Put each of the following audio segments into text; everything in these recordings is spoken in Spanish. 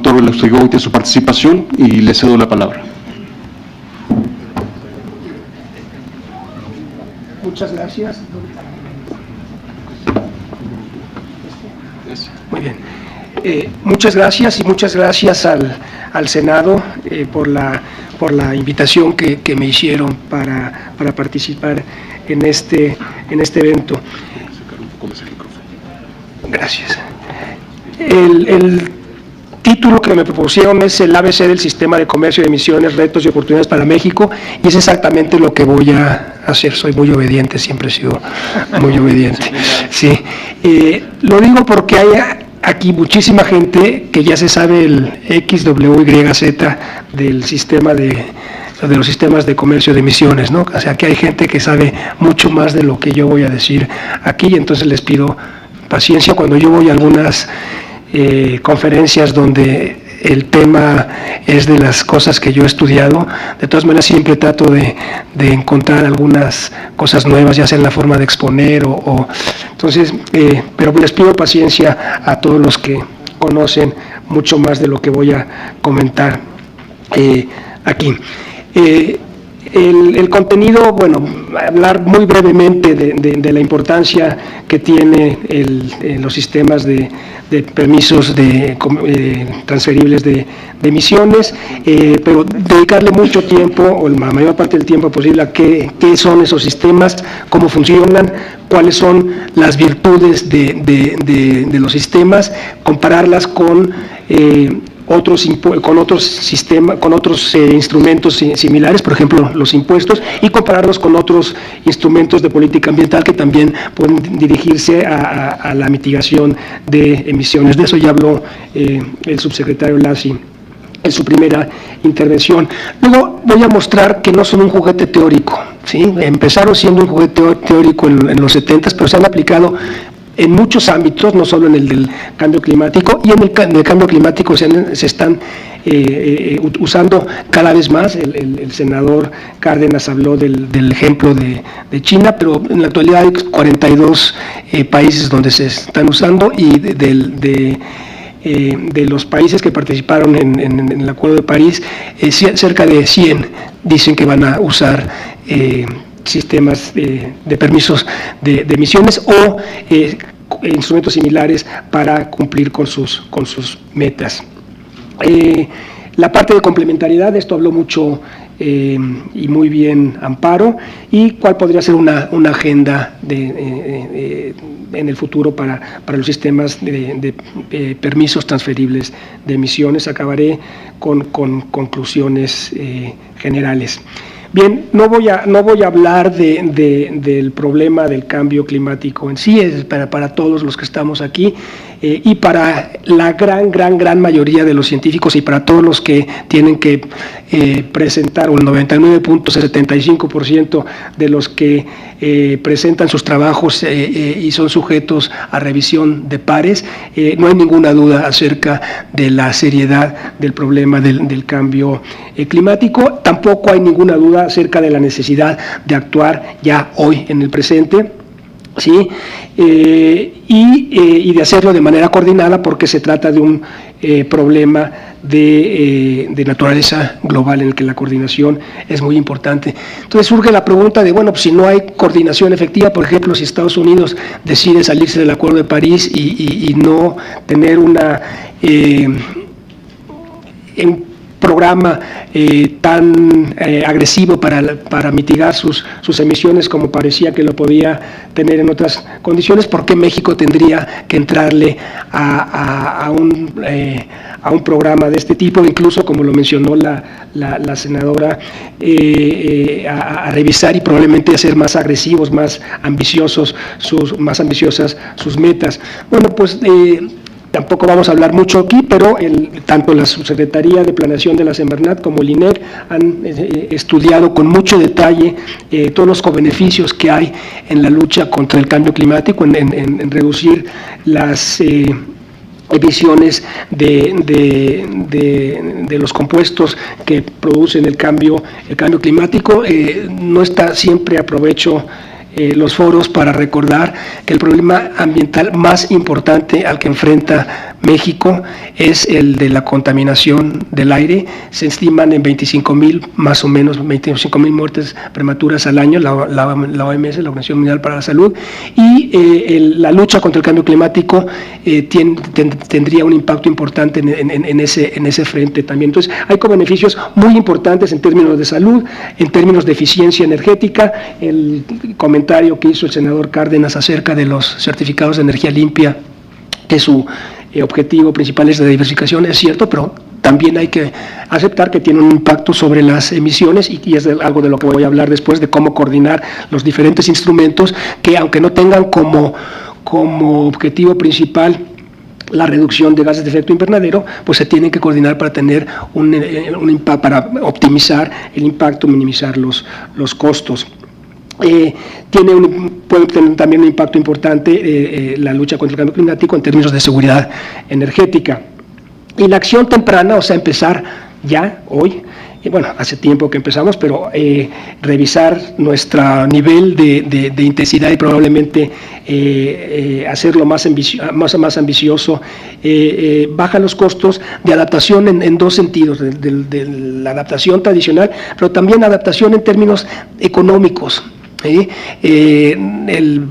doctor Belaustegui su participación y le cedo la palabra. Muchas gracias. Muy bien. Muchas gracias y muchas gracias al Senado por la invitación que me hicieron para participar en este evento. Gracias. El título que me propusieron es el ABC del Sistema de Comercio de Emisiones, Retos y Oportunidades para México, y es exactamente lo que voy a hacer. Soy muy obediente, siempre he sido muy obediente. Sí. Lo digo porque hay aquí muchísima gente que ya se sabe el XYZ del sistema de los sistemas de comercio de emisiones, ¿no? O sea, que hay gente que sabe mucho más de lo que yo voy a decir aquí, y entonces les pido paciencia cuando yo voy a algunas conferencias donde el tema es de las cosas que yo he estudiado. De todas maneras siempre trato de encontrar algunas cosas nuevas, ya sea en la forma de exponer entonces, pero les pido paciencia a todos los que conocen mucho más de lo que voy a comentar aquí. El contenido, bueno, hablar muy brevemente de la importancia que tiene los sistemas de permisos transferibles de emisiones, pero dedicarle mucho tiempo, o la mayor parte del tiempo posible, a qué son esos sistemas, cómo funcionan, cuáles son las virtudes de los sistemas, compararlas con otros instrumentos similares, por ejemplo los impuestos, y compararlos con otros instrumentos de política ambiental que también pueden dirigirse a la mitigación de emisiones. De eso ya habló el subsecretario Lassi en su primera intervención. Luego voy a mostrar que no son un juguete teórico, ¿sí? Empezaron siendo un juguete teórico en los 70s, pero se han aplicado en muchos ámbitos, no solo en el del cambio climático, y en el cambio climático se están usando cada vez más. El senador Cárdenas habló del ejemplo de China, pero en la actualidad hay 42 países donde se están usando, y de los países que participaron en el Acuerdo de París, cerca de 100 dicen que van a usar sistemas de permisos de emisiones o instrumentos similares para cumplir con sus metas. La parte de complementariedad, de esto habló mucho y muy bien Amparo, y cuál podría ser una agenda en el futuro para los sistemas de permisos transferibles de emisiones. Acabaré con conclusiones generales. Bien, no voy a hablar del problema del cambio climático en sí, es para todos los que estamos aquí, y para la gran mayoría de los científicos, y para todos los que tienen que presentar, o el 99.75% de los que presentan sus trabajos y son sujetos a revisión de pares. No hay ninguna duda acerca de la seriedad del problema del cambio climático. Tampoco hay ninguna duda acerca de la necesidad de actuar ya hoy, en el presente, ¿sí? Y de hacerlo de manera coordinada, porque se trata de un problema de naturaleza global en el que la coordinación es muy importante. Entonces surge la pregunta de, bueno, pues si no hay coordinación efectiva, por ejemplo, si Estados Unidos decide salirse del Acuerdo de París y no tener un programa tan agresivo para mitigar sus emisiones como parecía que lo podía tener en otras condiciones, ¿por qué México tendría que entrarle a un programa de este tipo? Incluso, como lo mencionó la senadora, a revisar y probablemente hacer más agresivos, más ambiciosas sus metas. Bueno, pues tampoco vamos a hablar mucho aquí, pero tanto la Subsecretaría de Planeación de la Semarnat como el INEC han estudiado con mucho detalle todos los cobeneficios que hay en la lucha contra el cambio climático, en reducir las emisiones de los compuestos que producen el cambio climático. No está siempre a provecho los foros para recordar que el problema ambiental más importante al que enfrenta México es el de la contaminación del aire. Se estiman en 25,000, más o menos 25,000 muertes prematuras al año, la OMS, la Organización Mundial para la Salud, y la lucha contra el cambio climático tendría un impacto importante en ese frente también. Entonces, hay beneficios muy importantes en términos de salud, en términos de eficiencia energética. El comentario que hizo el senador Cárdenas acerca de los certificados de energía limpia, que su objetivo principal es la diversificación, es cierto, pero también hay que aceptar que tiene un impacto sobre las emisiones, y es algo de lo que voy a hablar después, de cómo coordinar los diferentes instrumentos que, aunque no tengan como objetivo principal la reducción de gases de efecto invernadero, pues se tienen que coordinar para tener para optimizar el impacto, minimizar los costos. Puede tener también un impacto importante la lucha contra el cambio climático en términos de seguridad energética. Y la acción temprana, o sea, empezar ya, hoy, bueno, hace tiempo que empezamos, pero revisar nuestro nivel de intensidad y probablemente hacerlo más ambicioso, baja los costos de adaptación en dos sentidos, de la adaptación tradicional, pero también adaptación en términos económicos. El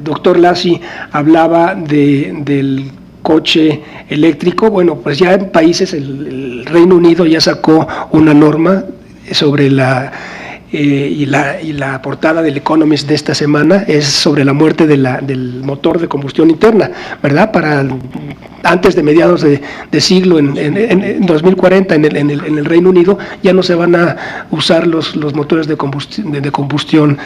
doctor Lassi hablaba del coche eléctrico. Bueno, pues ya en países, el Reino Unido ya sacó una norma sobre y la portada del Economist de esta semana es sobre la muerte del motor de combustión interna, ¿verdad? Antes de mediados de siglo, en 2040, en el Reino Unido, ya no se van a usar los motores de combustión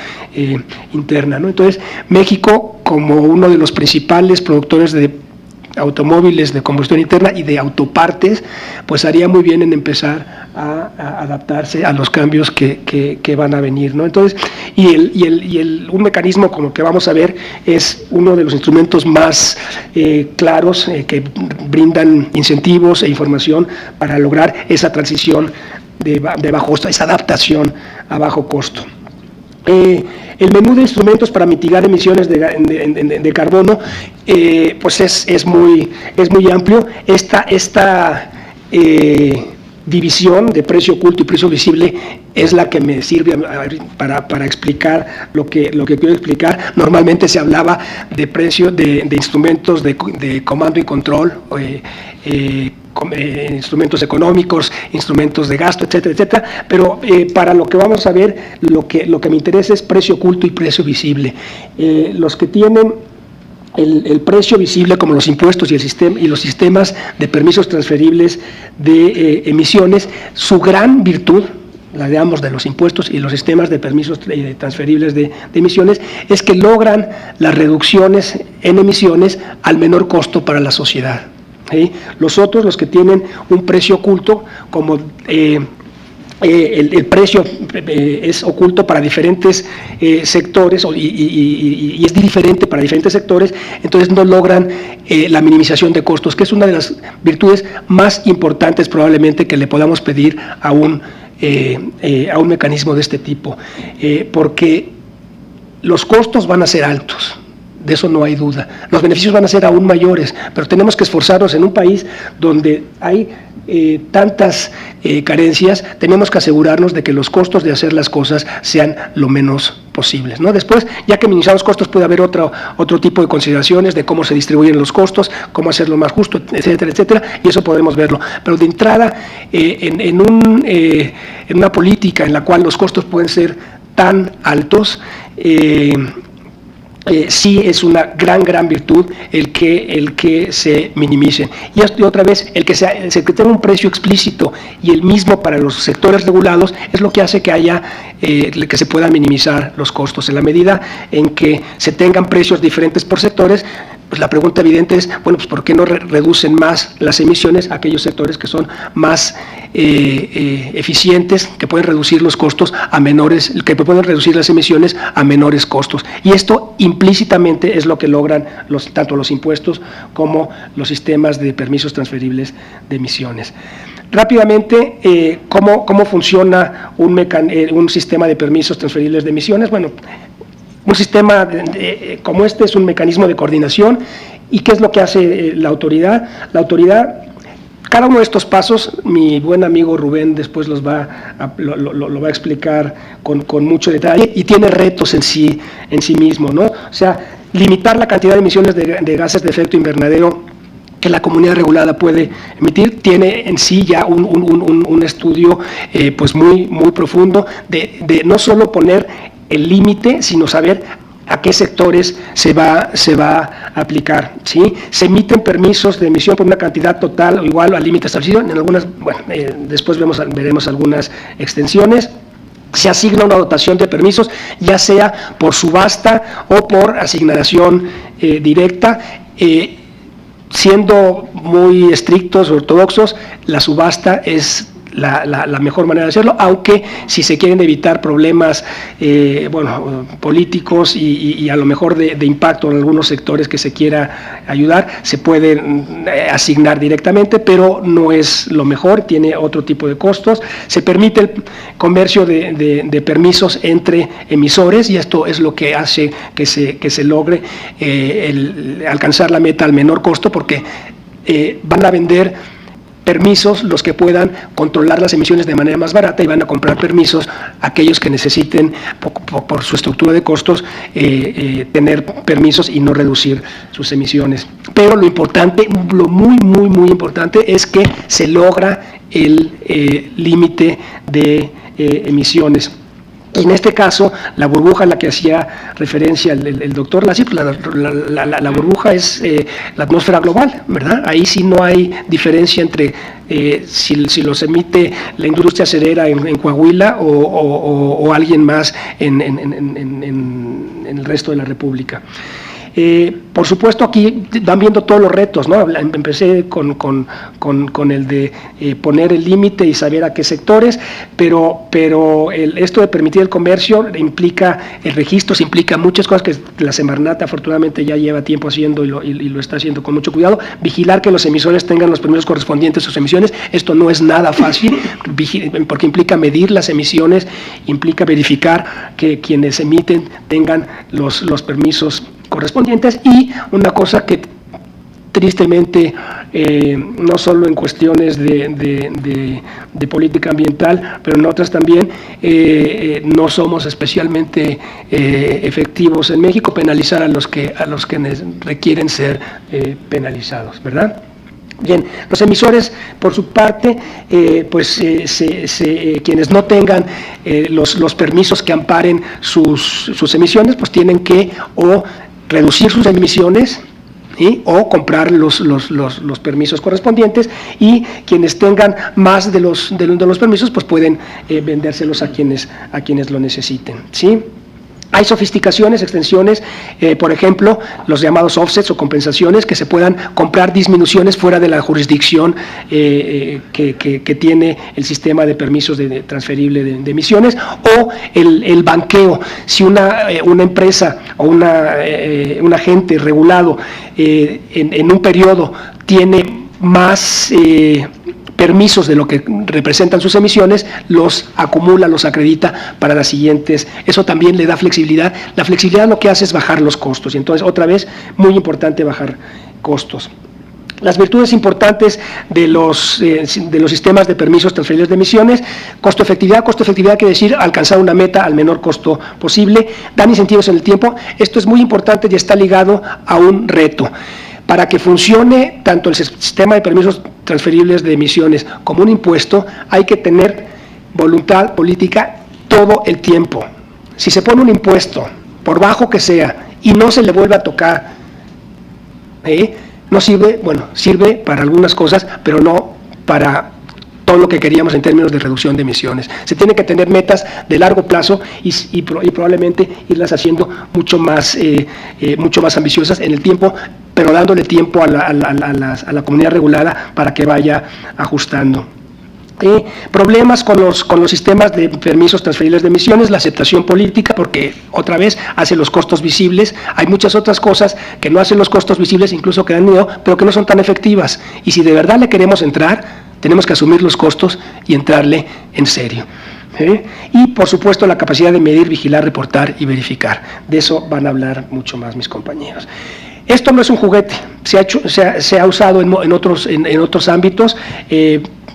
interna, ¿no? Entonces, México, como uno de los principales productores de automóviles de combustión interna y de autopartes, pues haría muy bien en empezar a adaptarse a los cambios que van a venir, ¿no? Entonces, un mecanismo como que vamos a ver es uno de los instrumentos más claros que brindan incentivos e información para lograr esa transición de bajo costo, esa adaptación a bajo costo. El menú de instrumentos para mitigar emisiones de carbono, pues es muy amplio. Esta división de precio oculto y precio visible es la que me sirve para explicar lo que quiero explicar. Normalmente se hablaba de precio de instrumentos de comando y control, instrumentos económicos, instrumentos de gasto, etcétera, etcétera, pero para lo que vamos a ver, lo que me interesa es precio oculto y precio visible. Los que tienen el precio visible, como los impuestos y los sistemas de permisos transferibles de emisiones, su gran virtud, la de ambos, de los impuestos y los sistemas de permisos transferibles de emisiones, es que logran las reducciones en emisiones al menor costo para la sociedad. ¿Sí? Los otros, los que tienen un precio oculto, como el precio es oculto para diferentes sectores y es diferente para diferentes sectores, entonces no logran la minimización de costos, que es una de las virtudes más importantes probablemente que le podamos pedir a un mecanismo de este tipo, porque los costos van a ser altos. De eso no hay duda. Los beneficios van a ser aún mayores, pero tenemos que esforzarnos en un país donde hay tantas carencias. Tenemos que asegurarnos de que los costos de hacer las cosas sean lo menos posibles, ¿no? Después, ya que minimizar los costos, puede haber otro tipo de consideraciones de cómo se distribuyen los costos, cómo hacerlo más justo, etcétera, etcétera, y eso podemos verlo. Pero de entrada, en una política en la cual los costos pueden ser tan altos, sí es una gran virtud el que se minimicen. Y otra vez, el que tenga un precio explícito y el mismo para los sectores regulados es lo que hace que se puedan minimizar los costos. En la medida en que se tengan precios diferentes por sectores, pues la pregunta evidente es, bueno, pues ¿por qué no reducen más las emisiones a aquellos sectores que son más eficientes, que pueden reducir los costos que pueden reducir las emisiones a menores costos? Y esto implícitamente es lo que logran tanto los impuestos como los sistemas de permisos transferibles de emisiones. Rápidamente, ¿cómo funciona un sistema de permisos transferibles de emisiones? Bueno, Un sistema como este es un mecanismo de coordinación. ¿Y qué es lo que hace la autoridad? La autoridad, cada uno de estos pasos, mi buen amigo Rubén después lo va a explicar con mucho detalle, y tiene retos en sí mismo, ¿no? O sea, limitar la cantidad de emisiones de gases de efecto invernadero que la comunidad regulada puede emitir, tiene en sí ya un estudio pues muy profundo de no solo poner el límite, sino saber a qué sectores se va a aplicar, ¿sí? Se emiten permisos de emisión por una cantidad total o igual al límite establecido, en algunas, bueno, después veremos algunas extensiones. Se asigna una dotación de permisos, ya sea por subasta o por asignación directa, siendo muy estrictos, ortodoxos, la subasta es la mejor manera de hacerlo, aunque si se quieren evitar problemas políticos y a lo mejor de impacto en algunos sectores que se quiera ayudar, se pueden asignar directamente, pero no es lo mejor, tiene otro tipo de costos. Se permite el comercio de permisos entre emisores, y esto es lo que hace que se logre alcanzar la meta al menor costo, porque van a vender permisos los que puedan controlar las emisiones de manera más barata, y van a comprar permisos aquellos que necesiten por su estructura de costos tener permisos y no reducir sus emisiones. Pero lo importante, lo muy importante es que se logra el límite de emisiones. Y en este caso, la burbuja a la que hacía referencia el doctor Lassi, la burbuja es la atmósfera global, ¿verdad? Ahí sí no hay diferencia entre si los emite la industria acerera en Coahuila o alguien más en el resto de la República. Por supuesto, aquí van viendo todos los retos, ¿no? Empecé con el de poner el límite y saber a qué sectores, pero esto de permitir el comercio implica el registro, se implica muchas cosas que la Semarnat afortunadamente ya lleva tiempo haciendo y lo está haciendo con mucho cuidado. Vigilar que los emisores tengan los permisos correspondientes a sus emisiones. Esto no es nada fácil, porque implica medir las emisiones, implica verificar que quienes emiten tengan los permisos correspondientes. Y una cosa que tristemente, no solo en cuestiones de política ambiental, pero en otras también, no somos especialmente efectivos en México, penalizar a los que requieren ser penalizados, ¿verdad? Bien, los emisores, por su parte, quienes no tengan los permisos que amparen sus emisiones, pues tienen que o reducir sus emisiones, ¿sí? O comprar los permisos correspondientes, y quienes tengan más de los permisos, pues pueden vendérselos a quienes lo necesiten, ¿sí? Hay sofisticaciones, extensiones, por ejemplo, los llamados offsets o compensaciones, que se puedan comprar disminuciones fuera de la jurisdicción que tiene el sistema de permisos transferible de emisiones, o el banqueo. Si una empresa o un agente regulado en un periodo tiene más permisos de lo que representan sus emisiones, los acumula, los acredita para las siguientes. Eso también le da flexibilidad. La flexibilidad lo que hace es bajar los costos, y entonces otra vez muy importante bajar costos. Las virtudes importantes de los sistemas de permisos transferibles de emisiones: costo efectividad quiere decir alcanzar una meta al menor costo posible, dan incentivos en el tiempo. Esto es muy importante y está ligado a un reto. Para que funcione tanto el sistema de permisos transferibles de emisiones como un impuesto, hay que tener voluntad política todo el tiempo. Si se pone un impuesto, por bajo que sea, y no se le vuelve a tocar, no sirve, sirve para algunas cosas, pero no para todo lo que queríamos en términos de reducción de emisiones. Se tiene que tener metas de largo plazo y probablemente irlas haciendo mucho más ambiciosas en el tiempo, pero dándole tiempo a la comunidad regulada para que vaya ajustando. Problemas con los sistemas de permisos transferibles de emisiones: la aceptación política, porque otra vez hace los costos visibles. Hay muchas otras cosas que no hacen los costos visibles, incluso que dan miedo, pero que no son tan efectivas. Y si de verdad le queremos entrar, tenemos que asumir los costos y entrarle en serio. Y, por supuesto, la capacidad de medir, vigilar, reportar y verificar. De eso van a hablar mucho más mis compañeros. Esto no es un juguete, se ha usado en otros ámbitos.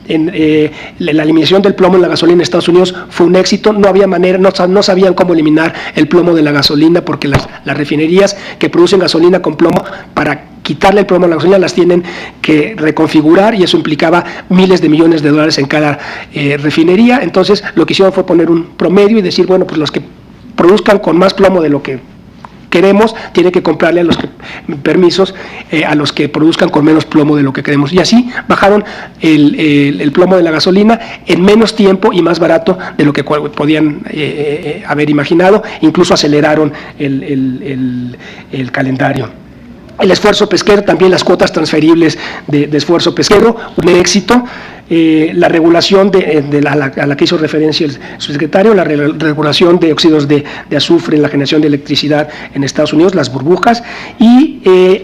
La eliminación del plomo en la gasolina en Estados Unidos fue un éxito. No había manera, no sabían cómo eliminar el plomo de la gasolina, porque las refinerías que producen gasolina con plomo, para quitarle el plomo a la gasolina, las tienen que reconfigurar, y eso implicaba miles de millones de dólares en cada refinería. Entonces, lo que hicieron fue poner un promedio y decir, bueno, pues los que produzcan con más plomo de lo que queremos, tiene que comprarle a los permisos a los que produzcan con menos plomo de lo que queremos. Y así bajaron el plomo de la gasolina en menos tiempo y más barato de lo que podían haber imaginado. Incluso aceleraron el calendario. El esfuerzo pesquero, también las cuotas transferibles de esfuerzo pesquero, un éxito. La regulación a la que hizo referencia el subsecretario, la regulación de óxidos de azufre en la generación de electricidad en Estados Unidos, las burbujas, y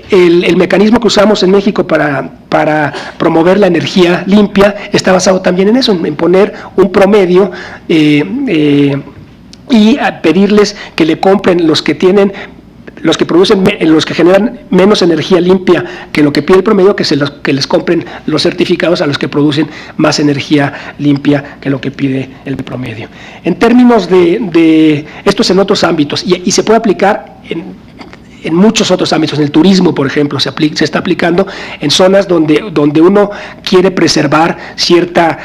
el mecanismo que usamos en México para promover la energía limpia está basado también en eso, en poner un promedio y a pedirles que le compren los que generan menos energía limpia que lo que pide el promedio, que les compren los certificados a los que producen más energía limpia que lo que pide el promedio. En términos de esto es en otros ámbitos, y se puede aplicar en muchos otros ámbitos. En el turismo, por ejemplo, se está aplicando en zonas donde uno quiere preservar ciertos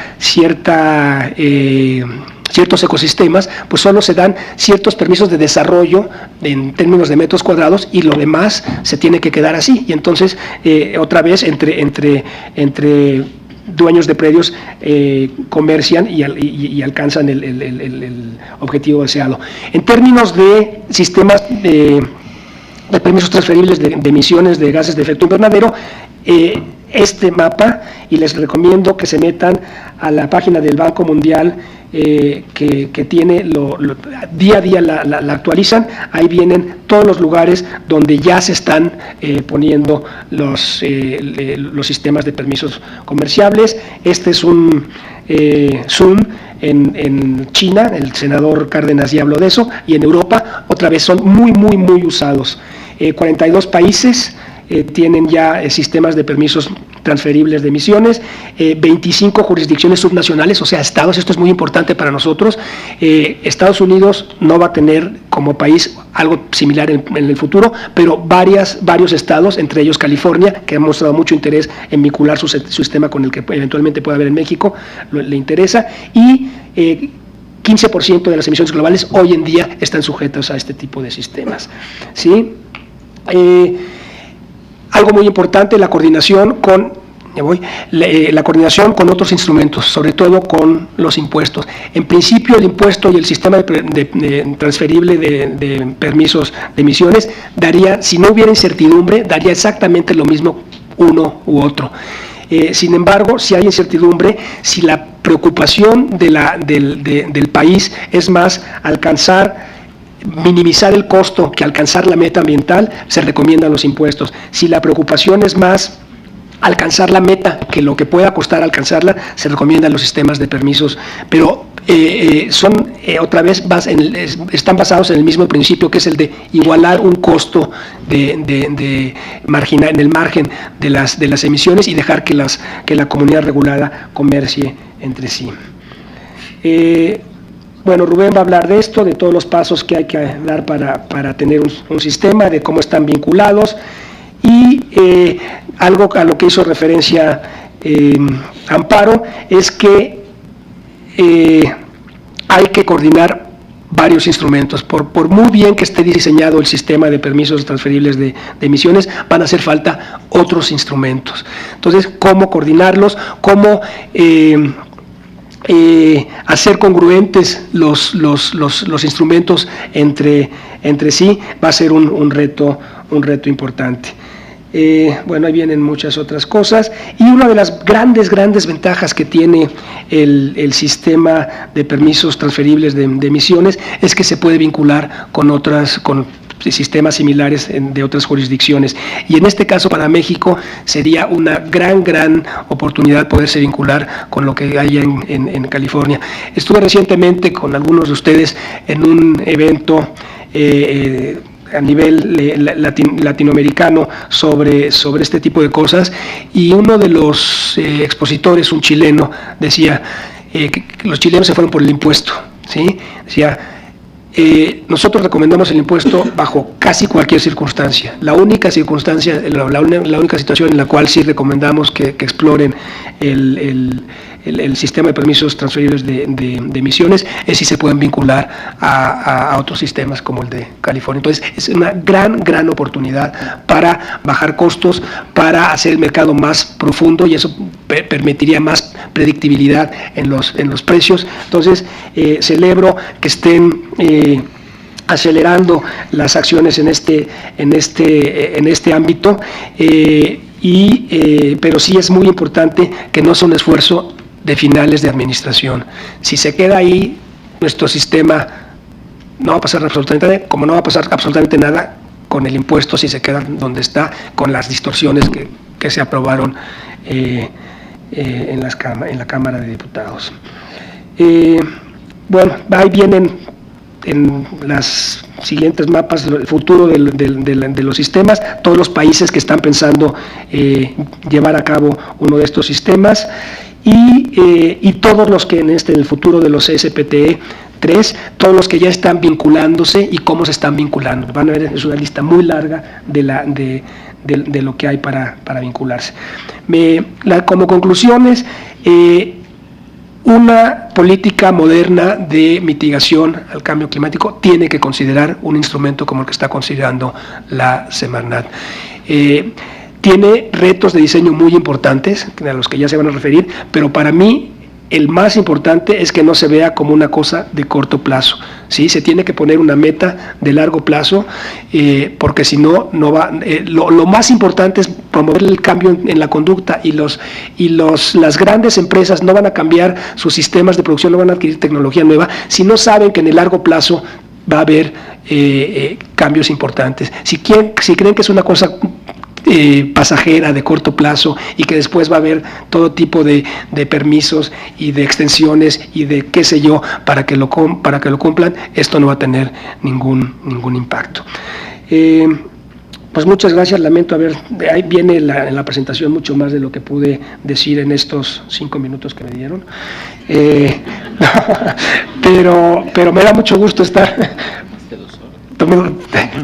ecosistemas, pues solo se dan ciertos permisos de desarrollo en términos de metros cuadrados, y lo demás se tiene que quedar así. Y entonces, otra vez, entre dueños de predios comercian y alcanzan el objetivo deseado. En términos de sistemas de permisos transferibles de emisiones de gases de efecto invernadero, este mapa, y les recomiendo que se metan a la página del Banco Mundial, que tiene día a día la actualizan. Ahí vienen todos los lugares donde ya se están poniendo los sistemas de permisos comerciables. Este es un Zoom en China, el senador Cárdenas ya habló de eso, y en Europa otra vez son muy usados. 42 países tienen ya sistemas de permisos transferibles de emisiones, 25 jurisdicciones subnacionales, o sea, estados. Esto es muy importante para nosotros. Estados Unidos no va a tener como país algo similar en el futuro, pero varios estados, entre ellos California, que ha mostrado mucho interés en vincular su sistema con el que eventualmente pueda haber en México, le interesa, y 15% de las emisiones globales hoy en día están sujetas a este tipo de sistemas, ¿sí? Algo muy importante, la coordinación con otros instrumentos, sobre todo con los impuestos. En principio, el impuesto y el sistema transferible de permisos de emisiones daría, si no hubiera incertidumbre, daría exactamente lo mismo uno u otro. Sin embargo, si hay incertidumbre, si la preocupación del país es más minimizar el costo que alcanzar la meta ambiental, se recomiendan los impuestos. Si la preocupación es más alcanzar la meta que lo que pueda costar alcanzarla, se recomiendan los sistemas de permisos, pero otra vez están basados en el mismo principio, que es el de igualar un costo en el margen de las emisiones, y dejar que la comunidad regulada comercie entre sí. Bueno, Rubén va a hablar de esto, de todos los pasos que hay que dar para tener un sistema, de cómo están vinculados, y algo a lo que hizo referencia Amparo es que hay que coordinar varios instrumentos. Por muy bien que esté diseñado el sistema de permisos transferibles de emisiones, van a hacer falta otros instrumentos. Entonces, ¿cómo coordinarlos? ¿Cómo hacer congruentes los instrumentos entre sí? Va a ser un reto importante. Bueno, ahí vienen muchas otras cosas, y una de las grandes ventajas que tiene el sistema de permisos transferibles de emisiones es que se puede vincular con sistemas similares de otras jurisdicciones. Y en este caso para México sería una gran oportunidad poderse vincular con lo que hay en California. Estuve recientemente con algunos de ustedes en un evento a nivel latinoamericano sobre este tipo de cosas, y uno de los expositores, un chileno, decía que los chilenos se fueron por el impuesto, ¿sí? Decía, nosotros recomendamos el impuesto bajo casi cualquier circunstancia. La única circunstancia, la única situación en la cual sí recomendamos que exploren el sistema de permisos transferibles de emisiones es si se pueden vincular a otros sistemas como el de California. Entonces es una gran oportunidad para bajar costos, para hacer el mercado más profundo, y eso permitiría más predictibilidad en los precios. Entonces celebro que estén acelerando las acciones en este ámbito, pero sí es muy importante que no sea un esfuerzo de finales de administración. Si se queda ahí, nuestro sistema no va a pasar absolutamente nada, como no va a pasar absolutamente nada con el impuesto si se queda donde está, con las distorsiones que se aprobaron en la Cámara de Diputados. Bueno, ahí vienen en las siguientes mapas el futuro de los sistemas, todos los países que están pensando llevar a cabo uno de estos sistemas, y todos los que en el futuro de los SPTE 3, todos los que ya están vinculándose y cómo se están vinculando. Van a ver, es una lista muy larga de lo que hay para vincularse. Como conclusiones, una política moderna de mitigación al cambio climático tiene que considerar un instrumento como el que está considerando la Semarnat. Tiene retos de diseño muy importantes, a los que ya se van a referir, pero para mí el más importante es que no se vea como una cosa de corto plazo, ¿sí? Se tiene que poner una meta de largo plazo, porque si no, no va. Lo más importante es promover el cambio en la conducta, y las grandes empresas no van a cambiar sus sistemas de producción, no van a adquirir tecnología nueva si no saben que en el largo plazo va a haber cambios importantes. Si creen que es una cosa pasajera, de corto plazo, y que después va a haber todo tipo de permisos y de extensiones y de qué sé yo para que lo cumplan, esto no va a tener ningún impacto. Pues muchas gracias, lamento ahí viene en la presentación mucho más de lo que pude decir en estos 5 minutos que me dieron, pero me da mucho gusto estar.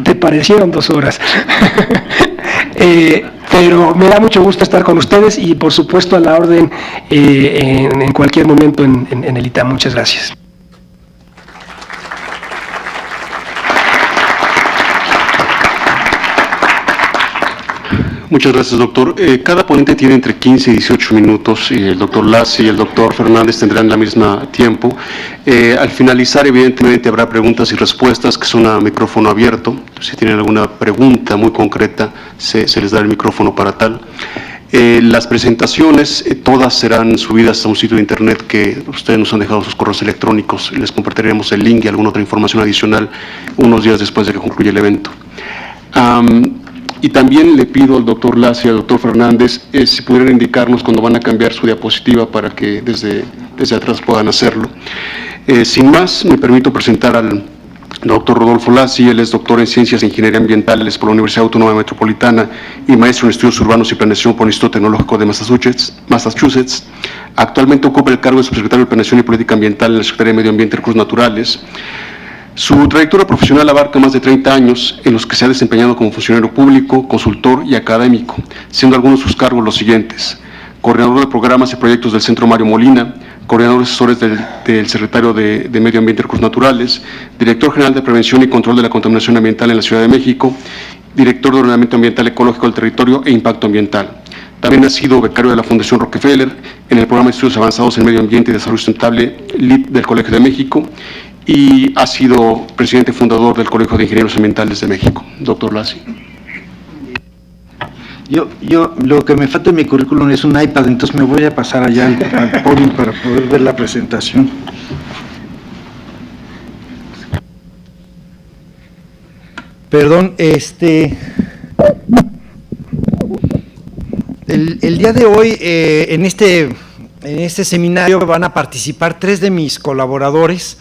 Te parecieron 2 horas. Pero me da mucho gusto estar con ustedes, y por supuesto a la orden en cualquier momento en el ITAM. Muchas gracias. Muchas gracias, doctor. Cada ponente tiene entre 15 y 18 minutos, y el doctor Lassi y el doctor Fernández tendrán la misma tiempo. Al finalizar, evidentemente, habrá preguntas y respuestas que son a micrófono abierto. Si tienen alguna pregunta muy concreta, se les da el micrófono para tal. Las presentaciones, todas serán subidas a un sitio de internet que ustedes nos han dejado sus correos electrónicos. Les compartiremos el link y alguna otra información adicional unos días después de que concluya el evento. Y también le pido al doctor Lassi y al doctor Fernández si pudieran indicarnos cuando van a cambiar su diapositiva para que desde atrás puedan hacerlo. Sin más, me permito presentar al doctor Rodolfo Lassi. Él es doctor en Ciencias e Ingeniería Ambientales por la Universidad Autónoma Metropolitana y maestro en Estudios Urbanos y Planeación por el Instituto Tecnológico de Massachusetts. Actualmente ocupa el cargo de subsecretario de Planeación y Política Ambiental en la Secretaría de Medio Ambiente y Recursos Naturales. Su trayectoria profesional abarca más de 30 años, en los que se ha desempeñado como funcionario público, consultor y académico, siendo algunos de sus cargos los siguientes: coordinador de programas y proyectos del Centro Mario Molina, coordinador de asesores del Secretario de Medio Ambiente y Recursos Naturales, director general de Prevención y Control de la Contaminación Ambiental en la Ciudad de México, director de Ordenamiento Ambiental Ecológico del Territorio e Impacto Ambiental. También ha sido becario de la Fundación Rockefeller en el programa de Estudios Avanzados en Medio Ambiente y Desarrollo Sustentable LEED del Colegio de México, y ha sido presidente fundador del Colegio de Ingenieros Ambientales de México. Doctor Lassi. Yo lo que me falta en mi currículum es un iPad, entonces me voy a pasar allá al podio para poder ver la presentación. Perdón, el día de hoy en este seminario van a participar 3 de mis colaboradores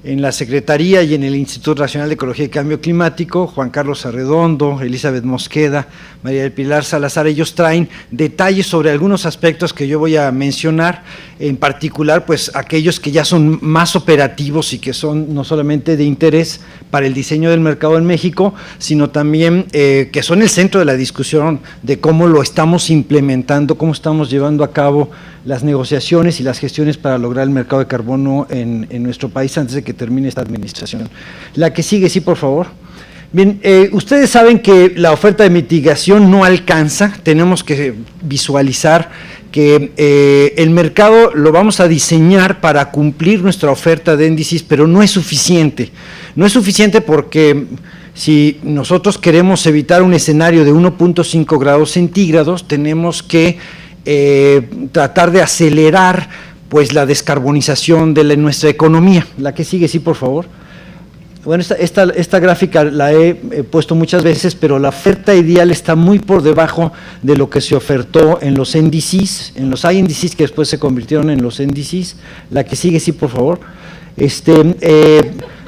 en la Secretaría y en el Instituto Nacional de Ecología y Cambio Climático, Juan Carlos Arredondo, Elizabeth Mosqueda, María del Pilar Salazar. Ellos traen detalles sobre algunos aspectos que yo voy a mencionar, en particular pues aquellos que ya son más operativos y que son no solamente de interés para el diseño del mercado en México, sino también que son el centro de la discusión de cómo lo estamos implementando, cómo estamos llevando a cabo las negociaciones y las gestiones para lograr el mercado de carbono en nuestro país antes de que termine esta administración. La que sigue, sí, por favor. Bien, ustedes saben que la oferta de mitigación no alcanza, tenemos que visualizar que el mercado lo vamos a diseñar para cumplir nuestra oferta de índices, pero no es suficiente. No es suficiente porque si nosotros queremos evitar un escenario de 1.5 grados centígrados, tenemos que tratar de acelerar pues la descarbonización de nuestra economía. La que sigue, sí, por favor. Bueno, esta gráfica la he puesto muchas veces, pero la oferta ideal está muy por debajo de lo que se ofertó en los NDCs, en los INDCs que después se convirtieron en los NDCs. La que sigue, sí, por favor.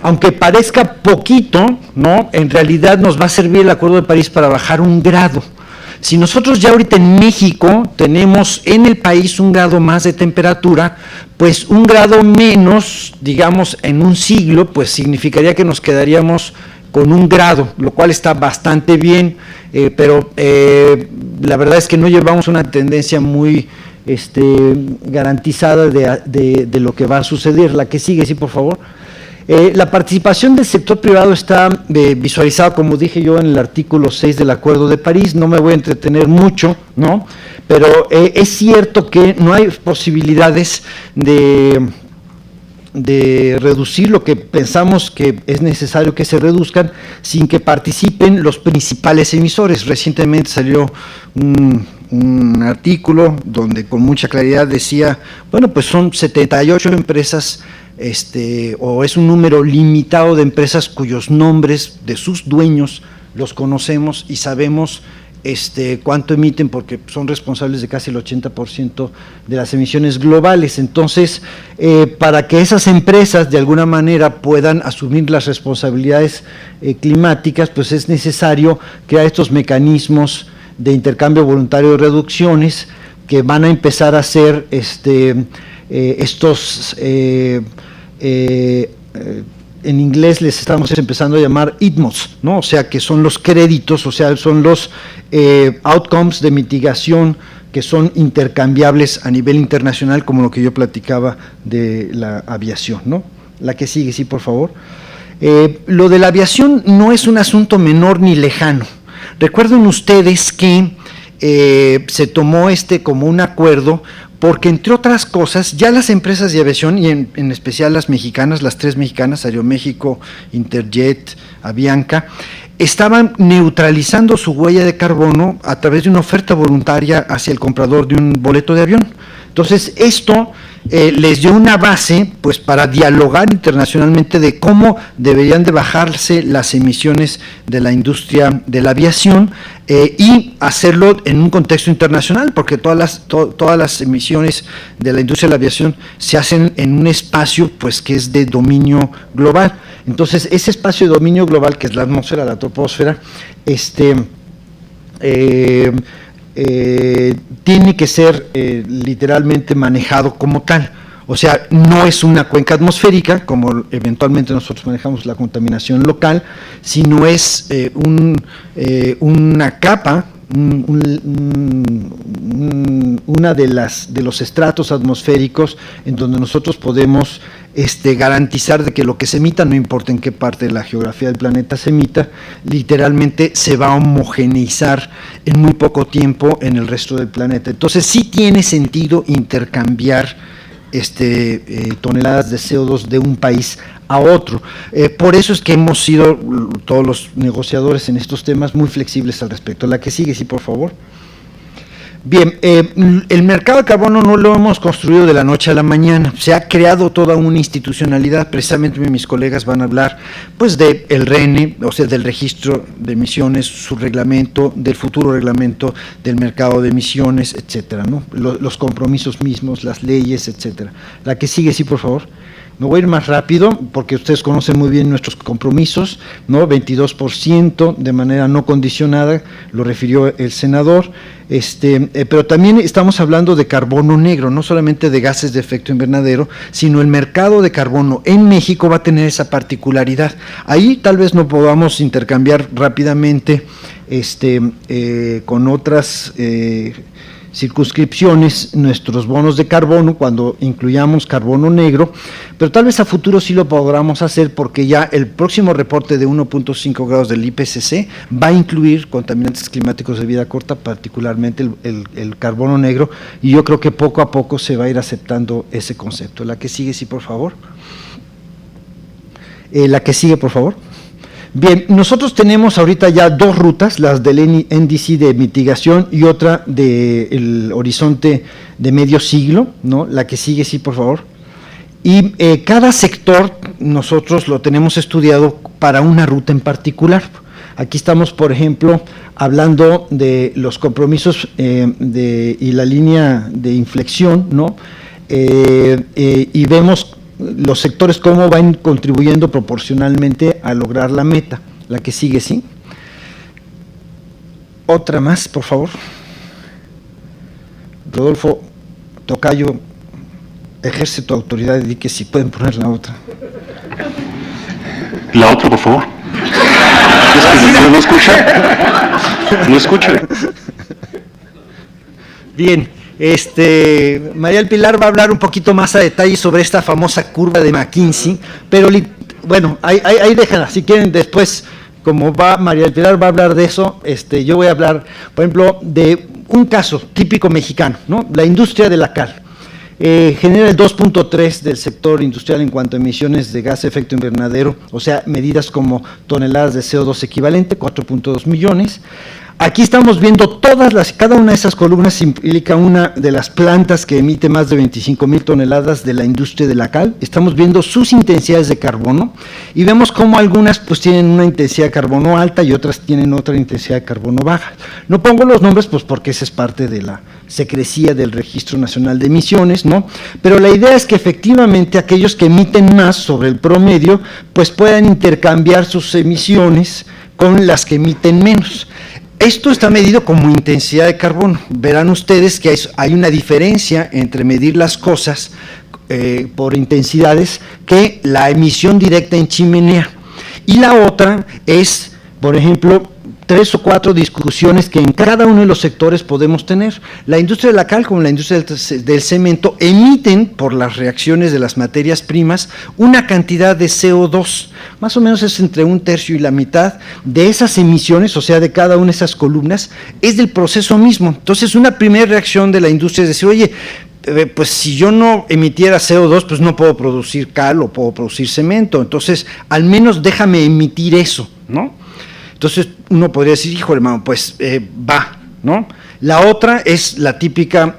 Aunque parezca poquito, ¿no? En realidad nos va a servir el Acuerdo de París para bajar 1 grado. Si nosotros ya ahorita en México tenemos en el país 1 grado más de temperatura, pues 1 grado menos, digamos, en un siglo, pues significaría que nos quedaríamos con 1 grado, lo cual está bastante bien, pero la verdad es que no llevamos una tendencia muy garantizada de lo que va a suceder. La que sigue, sí, por favor. La participación del sector privado está visualizada, como dije yo, en el artículo 6 del Acuerdo de París. No me voy a entretener mucho, ¿no? Pero es cierto que no hay posibilidades de reducir lo que pensamos que es necesario que se reduzcan sin que participen los principales emisores. Recientemente salió un artículo donde con mucha claridad decía, bueno, pues son 78 empresas, o es un número limitado de empresas cuyos nombres de sus dueños los conocemos y sabemos cuánto emiten, porque son responsables de casi el 80% de las emisiones globales. Entonces, para que esas empresas de alguna manera puedan asumir las responsabilidades climáticas, pues es necesario crear estos mecanismos de intercambio voluntario de reducciones que van a empezar a hacer estos en inglés les estamos empezando a llamar ITMOs, ¿no? O sea, que son los créditos, o sea, son los outcomes de mitigación que son intercambiables a nivel internacional, como lo que yo platicaba de la aviación, ¿no? La que sigue, sí, por favor. Lo de la aviación no es un asunto menor ni lejano. Recuerden ustedes que se tomó como un acuerdo porque, entre otras cosas, ya las empresas de aviación, y en especial las mexicanas, las 3 mexicanas, Aeroméxico, Interjet, Avianca, estaban neutralizando su huella de carbono a través de una oferta voluntaria hacia el comprador de un boleto de avión. Entonces, esto les dio una base pues para dialogar internacionalmente de cómo deberían de bajarse las emisiones de la industria de la aviación y hacerlo en un contexto internacional, porque todas las emisiones de la industria de la aviación se hacen en un espacio pues que es de dominio global. Entonces, ese espacio de dominio global, que es la atmósfera, la troposfera, tiene que ser literalmente manejado como tal. O sea, no es una cuenca atmosférica, como eventualmente nosotros manejamos la contaminación local, sino es una capa, una de los estratos atmosféricos en donde nosotros podemos garantizar de que lo que se emita, no importa en qué parte de la geografía del planeta se emita, literalmente se va a homogeneizar en muy poco tiempo en el resto del planeta. Entonces sí tiene sentido intercambiar toneladas de CO2 de un país a otro. Por eso es que hemos sido todos los negociadores en estos temas muy flexibles al respecto. La que sigue, sí, por favor. Bien, el mercado de carbono no lo hemos construido de la noche a la mañana, se ha creado toda una institucionalidad, precisamente mis colegas van a hablar pues del RENE, o sea, del registro de emisiones, su reglamento, del futuro reglamento del mercado de emisiones, etcétera, ¿no? Los compromisos mismos, las leyes, etcétera. La que sigue, sí, por favor. Me voy a ir más rápido porque ustedes conocen muy bien nuestros compromisos, ¿no? 22% de manera no condicionada, lo refirió el senador, pero también estamos hablando de carbono negro, no solamente de gases de efecto invernadero, sino el mercado de carbono en México va a tener esa particularidad. Ahí tal vez no podamos intercambiar rápidamente con otras circunscripciones nuestros bonos de carbono cuando incluyamos carbono negro, pero tal vez a futuro sí lo podamos hacer porque ya el próximo reporte de 1.5 grados del IPCC va a incluir contaminantes climáticos de vida corta, particularmente el carbono negro, y yo creo que poco a poco se va a ir aceptando ese concepto. La que sigue, sí, por favor. La que sigue, por favor. Bien, nosotros tenemos ahorita ya dos rutas, las del NDC de mitigación y otra del horizonte de medio siglo, ¿no? La que sigue, sí, por favor. Y cada sector nosotros lo tenemos estudiado para una ruta en particular. Aquí estamos, por ejemplo, hablando de los compromisos y la línea de inflexión, ¿no? Y vemos los sectores cómo van contribuyendo proporcionalmente a lograr la meta. La que sigue, sí. Otra más, por favor. Rodolfo Tocayo, ejerce tu autoridad y di que si pueden poner la otra. La otra, por favor. Es que no escucha. No escucha. Bien. María del Pilar va a hablar un poquito más a detalle sobre esta famosa curva de McKinsey, pero bueno, ahí déjenla, si quieren después, como María del Pilar va a hablar de eso, yo voy a hablar, por ejemplo, de un caso típico mexicano, ¿no? La industria de la cal. Genera el 2.3 del sector industrial en cuanto a emisiones de gas de efecto invernadero, o sea, medidas como toneladas de CO2 equivalente, 4.2 millones. Aquí estamos viendo cada una de esas columnas implica una de las plantas que emite más de 25,000 toneladas de la industria de la cal. Estamos viendo sus intensidades de carbono y vemos cómo algunas pues tienen una intensidad de carbono alta y otras tienen otra intensidad de carbono baja. No pongo los nombres pues porque esa es parte de la secrecía del Registro Nacional de Emisiones, ¿no? Pero la idea es que efectivamente aquellos que emiten más sobre el promedio pues puedan intercambiar sus emisiones con las que emiten menos. Esto está medido como intensidad de carbono. Verán ustedes que hay una diferencia entre medir las cosas por intensidades que la emisión directa en chimenea. Y la otra es, por ejemplo, 3 o 4 discusiones que en cada uno de los sectores podemos tener. La industria de la cal como la industria del cemento emiten por las reacciones de las materias primas una cantidad de CO2, más o menos es entre 1/3 y la mitad de esas emisiones, o sea, de cada una de esas columnas, es del proceso mismo. Entonces, una primera reacción de la industria es decir, oye, pues si yo no emitiera CO2, pues no puedo producir cal o puedo producir cemento, entonces al menos déjame emitir eso, ¿no? Entonces uno podría decir, hijo hermano, pues va, ¿no? La otra es la típica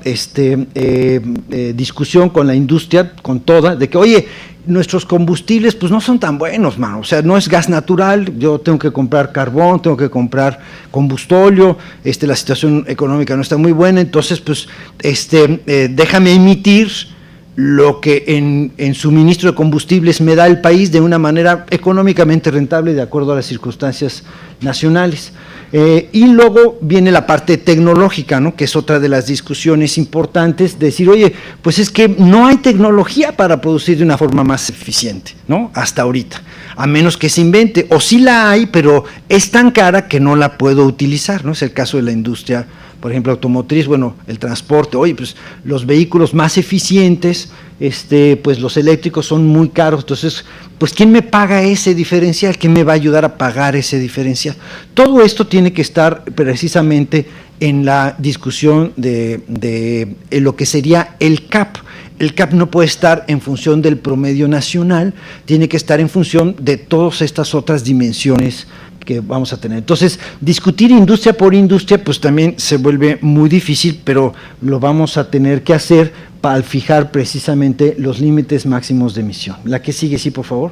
discusión con la industria, con toda, de que, oye, nuestros combustibles pues no son tan buenos, mano, o sea, no es gas natural, yo tengo que comprar carbón, tengo que comprar combustóleo, la situación económica no está muy buena, entonces pues déjame emitir lo que en suministro de combustibles me da el país de una manera económicamente rentable de acuerdo a las circunstancias nacionales. Y luego viene la parte tecnológica, ¿no? Que es otra de las discusiones importantes, decir, oye, pues es que no hay tecnología para producir de una forma más eficiente, ¿no? Hasta ahorita, a menos que se invente, o sí la hay, pero es tan cara que no la puedo utilizar, ¿no? Es el caso de la industria, por ejemplo, automotriz, bueno, el transporte, oye, pues los vehículos más eficientes, pues los eléctricos son muy caros, entonces, pues ¿quién me paga ese diferencial? ¿Quién me va a ayudar a pagar ese diferencial? Todo esto tiene que estar precisamente en la discusión de lo que sería el CAP. El CAP no puede estar en función del promedio nacional, tiene que estar en función de todas estas otras dimensiones que vamos a tener. Entonces, discutir industria por industria, pues también se vuelve muy difícil, pero lo vamos a tener que hacer para fijar precisamente los límites máximos de emisión. La que sigue, sí, por favor.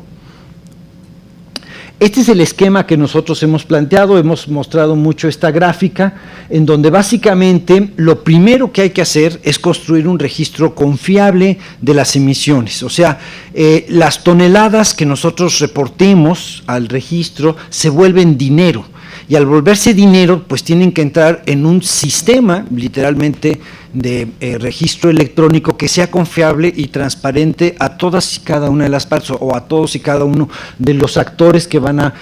Este es el esquema que nosotros hemos planteado, hemos mostrado mucho esta gráfica, en donde básicamente lo primero que hay que hacer es construir un registro confiable de las emisiones. O sea, las toneladas que nosotros reportemos al registro se vuelven dinero, y al volverse dinero, pues tienen que entrar en un sistema, literalmente, de registro electrónico que sea confiable y transparente a todas y cada una de las partes, o a todos y cada uno de los actores que van a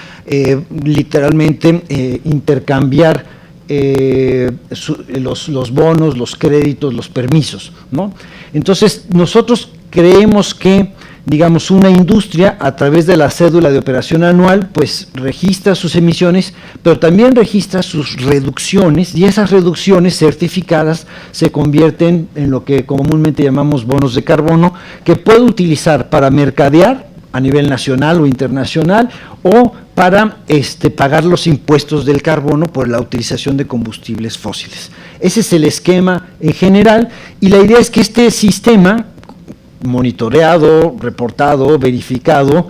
literalmente intercambiar los bonos, los créditos, los permisos, ¿no? Entonces, nosotros creemos que, digamos, una industria a través de la cédula de operación anual, pues registra sus emisiones, pero también registra sus reducciones, y esas reducciones certificadas se convierten en lo que comúnmente llamamos bonos de carbono, que puede utilizar para mercadear a nivel nacional o internacional, o para pagar los impuestos del carbono por la utilización de combustibles fósiles. Ese es el esquema en general, y la idea es que este sistema, monitoreado, reportado, verificado,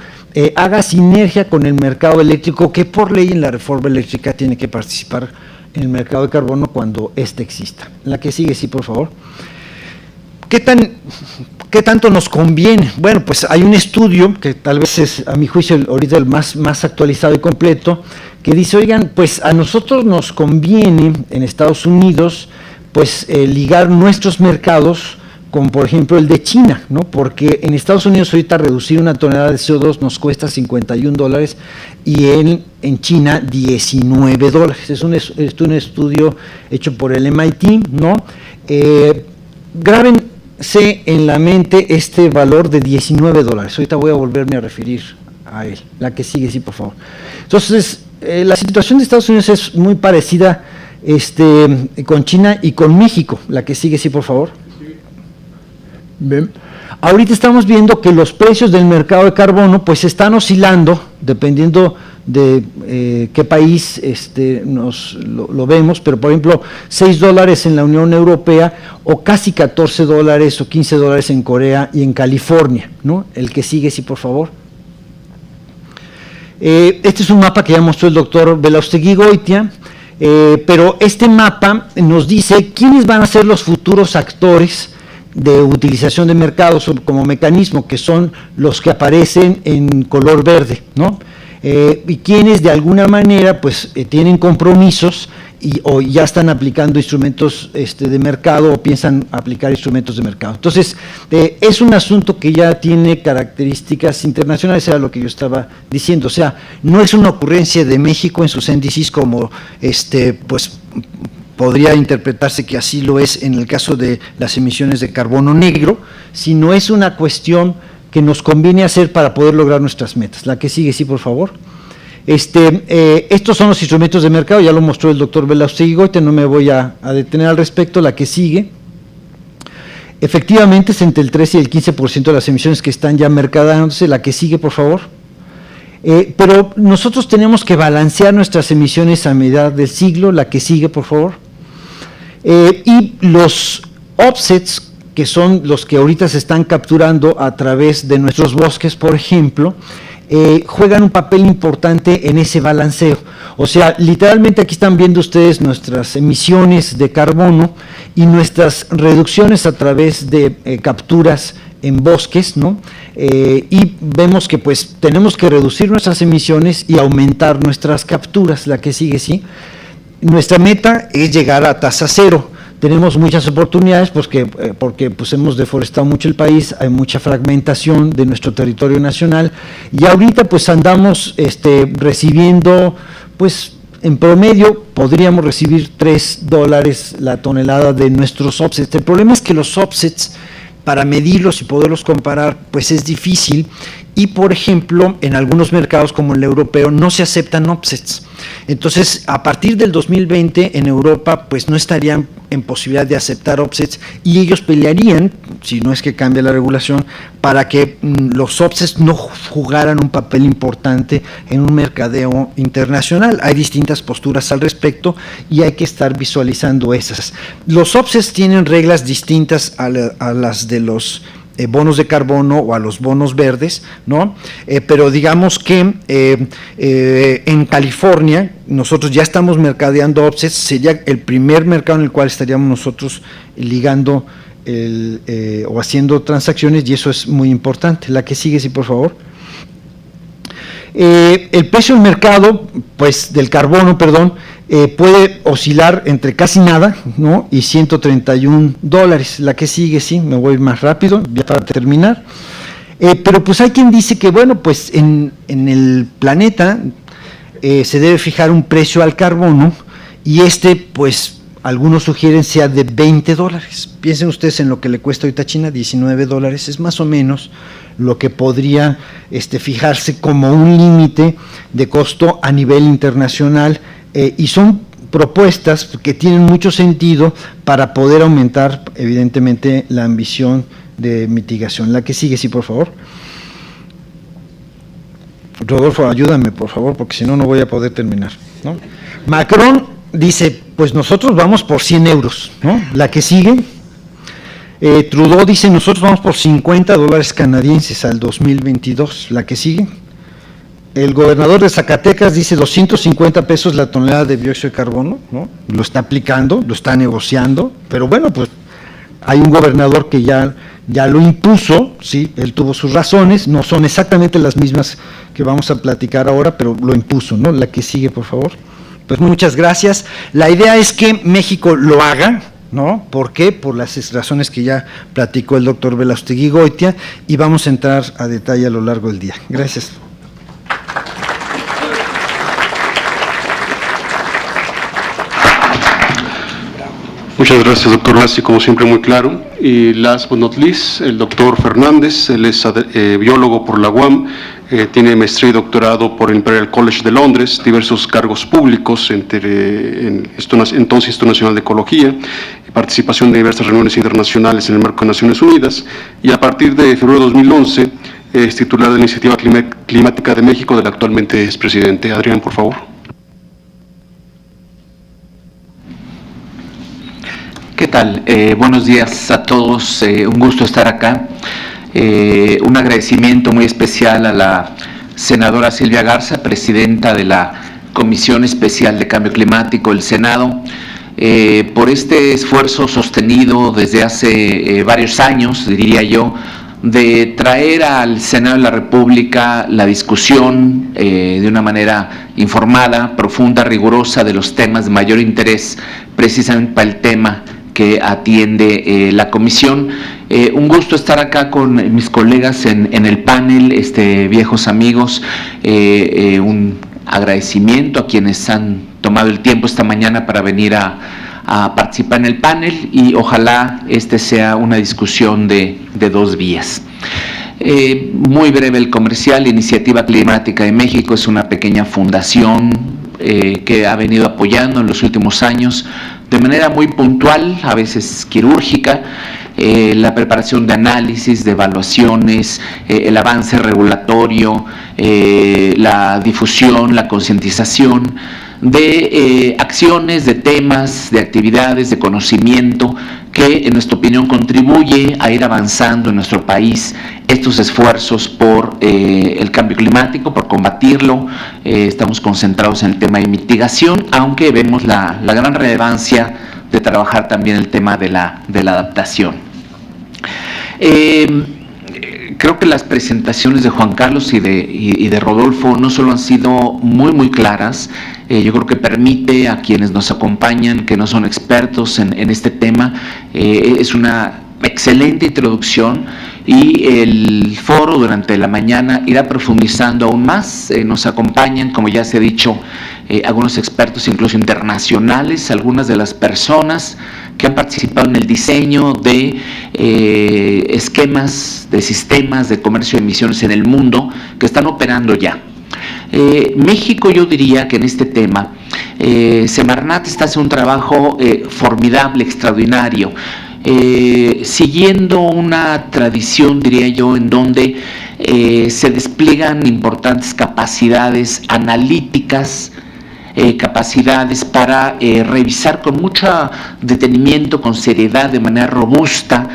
haga sinergia con el mercado eléctrico, que por ley en la reforma eléctrica tiene que participar en el mercado de carbono cuando éste exista. La que sigue, sí, por favor. ¿Qué tanto nos conviene? Bueno, pues hay un estudio que tal vez es, a mi juicio, ahorita el más actualizado y completo, que dice, oigan, pues a nosotros nos conviene en Estados Unidos, pues ligar nuestros mercados como por ejemplo el de China, ¿no? Porque en Estados Unidos ahorita reducir una tonelada de CO2 nos cuesta $51 y en China $19. Es un estudio hecho por el MIT, ¿no? Grábense en la mente este valor de $19. Ahorita voy a volverme a referir a él. La que sigue, sí, por favor. Entonces, la situación de Estados Unidos es muy parecida con China y con México. La que sigue, sí, por favor. Bien. Ahorita estamos viendo que los precios del mercado de carbono pues están oscilando, dependiendo de qué país lo vemos, pero por ejemplo $6 en la Unión Europea, o casi $14 o $15 en Corea y en California, ¿no? El que sigue, sí, por favor. Este es un mapa que ya mostró el doctor Belaustegui-Goitia, pero este mapa nos dice quiénes van a ser los futuros actores de utilización de mercados como mecanismo, que son los que aparecen en color verde, ¿no? Y quienes de alguna manera pues tienen compromisos o ya están aplicando instrumentos de mercado, o piensan aplicar instrumentos de mercado. Entonces, es un asunto que ya tiene características internacionales, era lo que yo estaba diciendo. O sea, no es una ocurrencia de México en sus índices como pues podría interpretarse que así lo es en el caso de las emisiones de carbono negro, sino es una cuestión que nos conviene hacer para poder lograr nuestras metas. La que sigue, sí, por favor. Estos son los instrumentos de mercado, ya lo mostró el doctor Belaustegui-Goitia, no me voy a detener al respecto. La que sigue. Efectivamente, es entre el 13 y el 15% de las emisiones que están ya mercadándose. La que sigue, por favor. Pero nosotros tenemos que balancear nuestras emisiones a medida del siglo. La que sigue, por favor. Y los offsets, que son los que ahorita se están capturando a través de nuestros bosques, por ejemplo, juegan un papel importante en ese balanceo. O sea, literalmente aquí están viendo ustedes nuestras emisiones de carbono y nuestras reducciones a través de capturas en bosques, ¿no? Y vemos que pues tenemos que reducir nuestras emisiones y aumentar nuestras capturas. La que sigue, sí. Nuestra meta es llegar a tasa cero. Tenemos muchas oportunidades porque pues hemos deforestado mucho el país, hay mucha fragmentación de nuestro territorio nacional, y ahorita pues andamos recibiendo, pues en promedio podríamos recibir $3 la tonelada de nuestros offsets. El problema es que los offsets, para medirlos y poderlos comparar, pues es difícil, y por ejemplo en algunos mercados como el europeo no se aceptan offsets. Entonces, a partir del 2020 en Europa pues no estarían en posibilidad de aceptar offsets, y ellos pelearían, si no es que cambia la regulación, para que los offsets no jugaran un papel importante en un mercadeo internacional. Hay distintas posturas al respecto y hay que estar visualizando esas. Los offsets tienen reglas distintas a las de los bonos de carbono o a los bonos verdes, ¿no? Pero digamos que en California nosotros ya estamos mercadeando offsets, sería el primer mercado en el cual estaríamos nosotros ligando o haciendo transacciones, y eso es muy importante. La que sigue, sí, por favor. El precio del mercado, pues del carbono, perdón, puede oscilar entre casi nada, ¿no?, y $131. La que sigue, sí, me voy más rápido, ya para terminar. Pero pues hay quien dice que, bueno, pues en el planeta se debe fijar un precio al carbono, y pues algunos sugieren sea de $20. Piensen ustedes en lo que le cuesta ahorita a China, $19, es más o menos lo que podría fijarse como un límite de costo a nivel internacional, y son propuestas que tienen mucho sentido para poder aumentar, evidentemente, la ambición de mitigación. La que sigue, sí, por favor. Rodolfo, ayúdame, por favor, porque si no, no voy a poder terminar, ¿no? Macron dice, pues nosotros vamos por 100 euros, ¿no? La que sigue. Trudeau dice, nosotros vamos por $50 canadienses al 2022. La que sigue. El gobernador de Zacatecas dice 250 pesos la tonelada de dióxido de carbono, ¿no? Lo está aplicando, lo está negociando, pero bueno, pues hay un gobernador que ya lo impuso, sí, él tuvo sus razones, no son exactamente las mismas que vamos a platicar ahora, pero lo impuso, ¿no? La que sigue, por favor. Pues muchas gracias. La idea es que México lo haga, ¿no? ¿Por qué? Por las razones que ya platicó el doctor Belaustegui-Goitia, y vamos a entrar a detalle a lo largo del día. Gracias. Muchas gracias, doctor Lassi, como siempre muy claro. Y last but not least, el doctor Fernández, él es biólogo por la UAM, tiene maestría y doctorado por el Imperial College de Londres, diversos cargos públicos en Instituto Nacional de Ecología, participación de diversas reuniones internacionales en el marco de Naciones Unidas, y a partir de febrero de 2011 es titular de la Iniciativa Climática de México, del actualmente es presidente. Adrián, por favor. ¿Qué tal? Buenos días a todos, un gusto estar acá. Un agradecimiento muy especial a la senadora Silvia Garza, presidenta de la Comisión Especial de Cambio Climático del Senado, por este esfuerzo sostenido desde hace varios años, diría yo, de traer al Senado de la República la discusión de una manera informada, profunda, rigurosa de los temas de mayor interés, precisamente para el tema que atiende la comisión. Un gusto estar acá con mis colegas en el panel, viejos amigos, un agradecimiento a quienes han tomado el tiempo esta mañana para venir a participar en el panel, y ojalá sea una discusión de dos vías. Muy breve el comercial. Iniciativa Climática de México es una pequeña fundación que ha venido apoyando en los últimos años de manera muy puntual, a veces quirúrgica, la preparación de análisis, de evaluaciones, el avance regulatorio, la difusión, la concientización de acciones, de temas, de actividades, de conocimiento que, en nuestra opinión, contribuye a ir avanzando en nuestro país estos esfuerzos por el cambio climático, por combatirlo. Estamos concentrados en el tema de mitigación, aunque vemos la gran relevancia de trabajar también el tema de la adaptación. Creo que las presentaciones de Juan Carlos y de Rodolfo no solo han sido muy claras, yo creo que permite a quienes nos acompañan, que no son expertos en este tema, es una excelente introducción, y el foro durante la mañana irá profundizando aún más. Nos acompañan, como ya se ha dicho, algunos expertos incluso internacionales, algunas de las personas que han participado en el diseño de esquemas, de sistemas de comercio de emisiones en el mundo que están operando ya. México, yo diría que en este tema Semarnat está haciendo un trabajo formidable, extraordinario, siguiendo una tradición, diría yo, en donde se despliegan importantes capacidades analíticas, capacidades para revisar con mucho detenimiento, con seriedad, de manera robusta,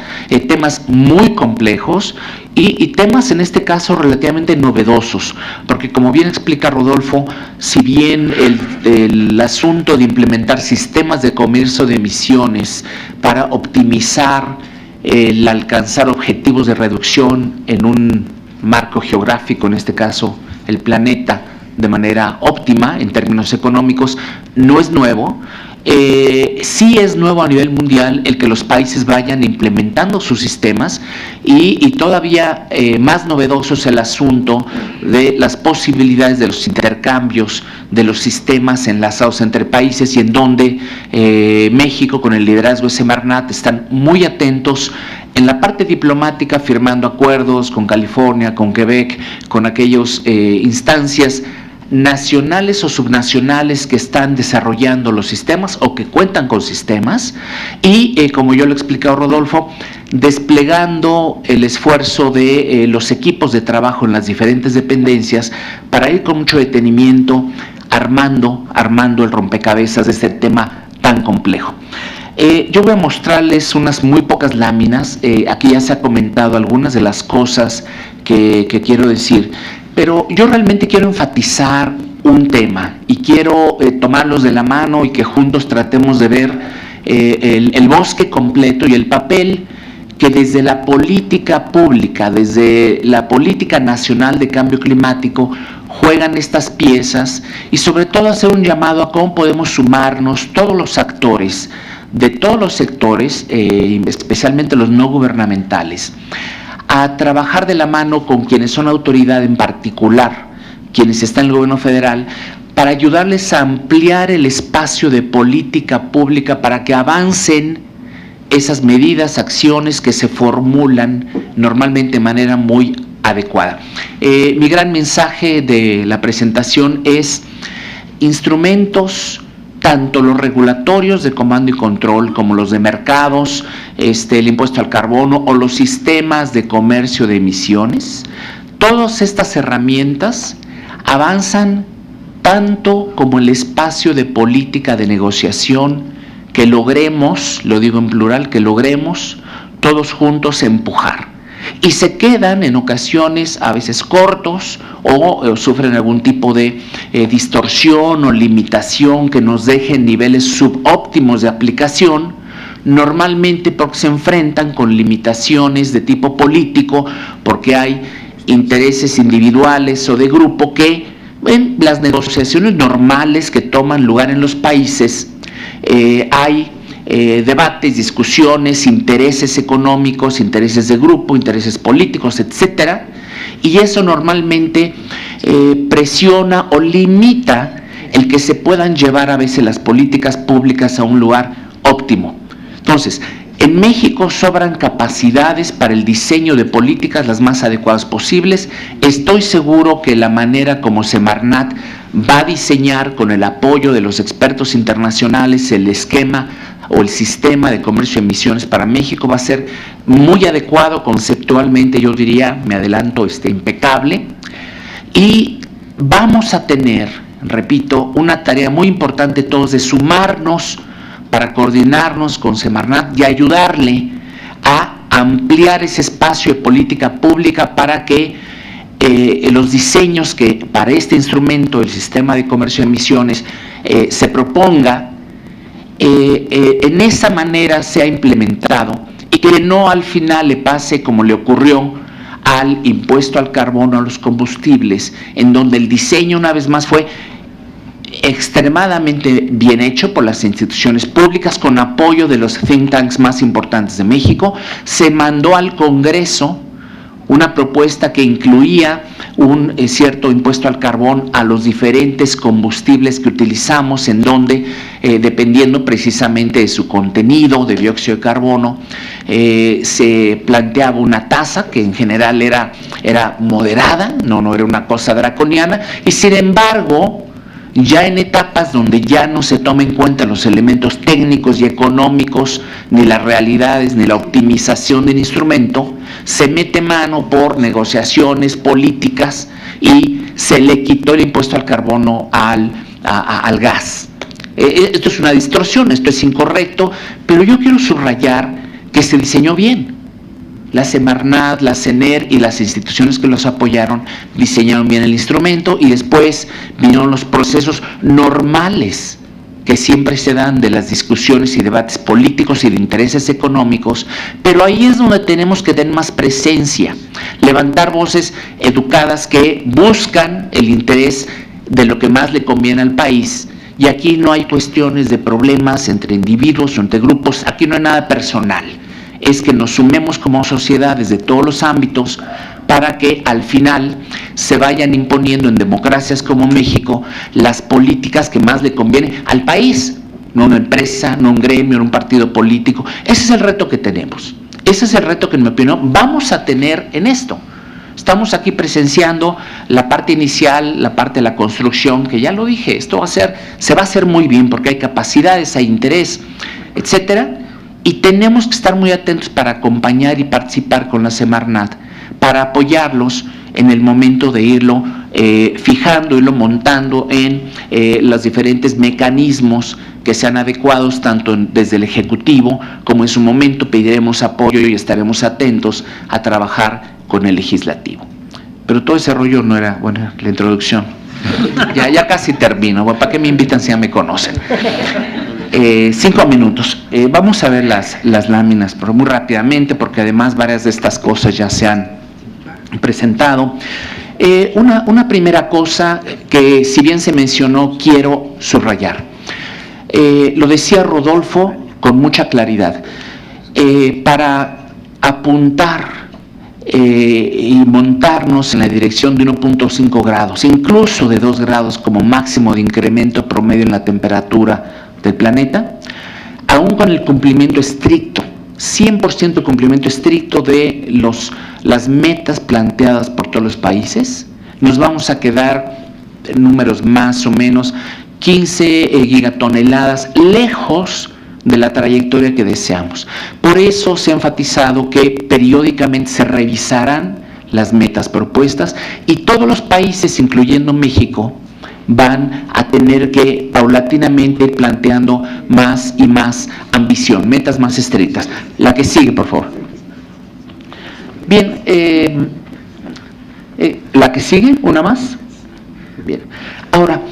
temas muy complejos y temas en este caso relativamente novedosos, porque como bien explica Rodolfo, si bien el asunto de implementar sistemas de comercio de emisiones para optimizar el alcanzar objetivos de reducción en un marco geográfico, en este caso el planeta, de manera óptima en términos económicos, no es nuevo. Sí es nuevo a nivel mundial el que los países vayan implementando sus sistemas y todavía más novedoso es el asunto de las posibilidades de los intercambios de los sistemas enlazados entre países, y en donde México, con el liderazgo de Semarnat, están muy atentos en la parte diplomática, firmando acuerdos con California, con Quebec, con aquellas instancias nacionales o subnacionales que están desarrollando los sistemas o que cuentan con sistemas y, como yo lo he explicado, Rodolfo, desplegando el esfuerzo de los equipos de trabajo en las diferentes dependencias para ir con mucho detenimiento armando el rompecabezas de este tema tan complejo. Yo voy a mostrarles unas muy pocas láminas. Aquí ya se ha comentado algunas de las cosas que quiero decir, pero yo realmente quiero enfatizar un tema y quiero tomarlos de la mano y que juntos tratemos de ver el bosque completo y el papel que desde la política pública, desde la política nacional de cambio climático, juegan estas piezas, y sobre todo hacer un llamado a cómo podemos sumarnos todos los actores de todos los sectores, especialmente los no gubernamentales, a trabajar de la mano con quienes son autoridad, en particular quienes están en el gobierno federal, para ayudarles a ampliar el espacio de política pública para que avancen esas medidas, acciones que se formulan normalmente de manera muy adecuada. Mi gran mensaje de la presentación es: instrumentos, tanto los regulatorios de comando y control como los de mercados, el impuesto al carbono o los sistemas de comercio de emisiones, todas estas herramientas avanzan tanto como el espacio de política de negociación que logremos, lo digo en plural, que logremos todos juntos empujar. Y se quedan en ocasiones a veces cortos o sufren algún tipo de distorsión o limitación que nos deje en niveles subóptimos de aplicación, normalmente porque se enfrentan con limitaciones de tipo político, porque hay intereses individuales o de grupo que en las negociaciones normales que toman lugar en los países hay debates, discusiones, intereses económicos, intereses de grupo, intereses políticos, etcétera, y eso normalmente presiona o limita el que se puedan llevar a veces las políticas públicas a un lugar óptimo. Entonces, en México sobran capacidades para el diseño de políticas las más adecuadas posibles. Estoy seguro que la manera como Semarnat va a diseñar, con el apoyo de los expertos internacionales, el esquema o el sistema de comercio de emisiones para México va a ser muy adecuado conceptualmente, yo diría, me adelanto, impecable, y vamos a tener, repito, una tarea muy importante todos de sumarnos para coordinarnos con Semarnat y ayudarle a ampliar ese espacio de política pública para que los diseños que para este instrumento, el sistema de comercio de emisiones, se proponga, en esa manera sea implementado y que no al final le pase como le ocurrió al impuesto al carbono, a los combustibles, en donde el diseño una vez más fue extremadamente bien hecho por las instituciones públicas con apoyo de los think tanks más importantes de México. Se mandó al Congreso una propuesta que incluía un cierto impuesto al carbón a los diferentes combustibles que utilizamos, en donde, dependiendo precisamente de su contenido de dióxido de carbono, se planteaba una tasa que en general era moderada, no era una cosa draconiana, y sin embargo ya en etapas donde ya no se tomen en cuenta los elementos técnicos y económicos, ni las realidades, ni la optimización del instrumento, se mete mano por negociaciones políticas y se le quitó el impuesto al carbono al gas. Esto es una distorsión, esto es incorrecto, pero yo quiero subrayar que se diseñó bien. La Semarnat, la CENER y las instituciones que los apoyaron diseñaron bien el instrumento, y después vinieron los procesos normales que siempre se dan de las discusiones y debates políticos y de intereses económicos, pero ahí es donde tenemos que tener más presencia, levantar voces educadas que buscan el interés de lo que más le conviene al país. Y aquí no hay cuestiones de problemas entre individuos o entre grupos, aquí no hay nada personal, es que nos sumemos como sociedad desde todos los ámbitos para que al final se vayan imponiendo en democracias como México las políticas que más le convienen al país, no una empresa, no un gremio, no un partido político. Ese es el reto que tenemos, ese es el reto que en mi opinión vamos a tener en esto. Estamos aquí presenciando la parte inicial, la parte de la construcción, que ya lo dije, se va a hacer muy bien porque hay capacidades, hay interés, etcétera, y tenemos que estar muy atentos para acompañar y participar con la Semarnat, para apoyarlos en el momento de irlo fijando, irlo montando en los diferentes mecanismos que sean adecuados, tanto desde el Ejecutivo como en su momento pediremos apoyo y estaremos atentos a trabajar con el Legislativo. Pero todo ese rollo no era, bueno, la introducción. Ya casi termino, bueno, ¿para qué me invitan si ya me conocen? 5 minutos. Vamos a ver las láminas, pero muy rápidamente, porque además varias de estas cosas ya se han presentado. Una primera cosa que, si bien se mencionó, quiero subrayar. Lo decía Rodolfo con mucha claridad. Para apuntar y montarnos en la dirección de 1.5 grados, incluso de 2 grados como máximo de incremento promedio en la temperatura del planeta, aún con el cumplimiento estricto, 100% cumplimiento estricto de las metas planteadas por todos los países, nos vamos a quedar en números más o menos 15 gigatoneladas lejos de la trayectoria que deseamos. Por eso se ha enfatizado que periódicamente se revisarán las metas propuestas y todos los países, incluyendo México, van a tener que paulatinamente ir planteando más y más ambición, metas más estrictas. La que sigue, por favor. Bien, la que sigue, una más. Bien. Ahora,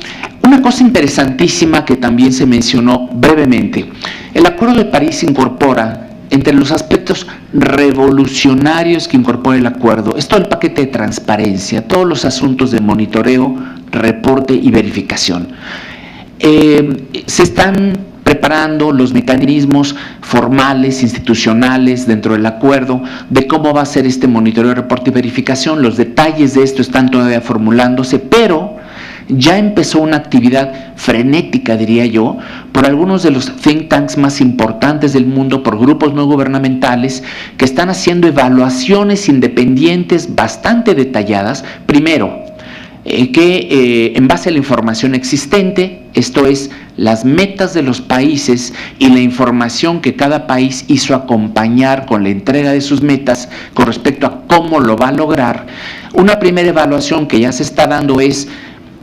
una cosa interesantísima que también se mencionó brevemente. El Acuerdo de París incorpora, entre los aspectos revolucionarios que incorpora el acuerdo, es todo el paquete de transparencia, todos los asuntos de monitoreo, reporte y verificación. Se están preparando los mecanismos formales, institucionales dentro del acuerdo de cómo va a ser este monitoreo, reporte y verificación. Los detalles de esto están todavía formulándose, pero ya empezó una actividad frenética, diría yo, por algunos de los think tanks más importantes del mundo, por grupos no gubernamentales que están haciendo evaluaciones independientes bastante detalladas. Primero, que en base a la información existente, esto es, las metas de los países y la información que cada país hizo acompañar con la entrega de sus metas con respecto a cómo lo va a lograr, una primera evaluación que ya se está dando es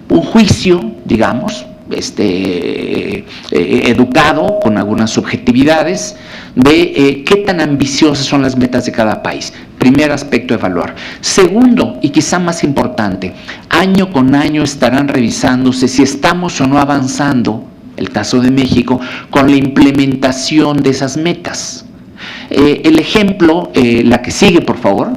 un juicio, digamos, educado, con algunas subjetividades, de qué tan ambiciosas son las metas de cada país. Primer aspecto a evaluar. Segundo, y quizá más importante, año con año estarán revisándose si estamos o no avanzando, el caso de México, con la implementación de esas metas. El ejemplo, la que sigue, por favor.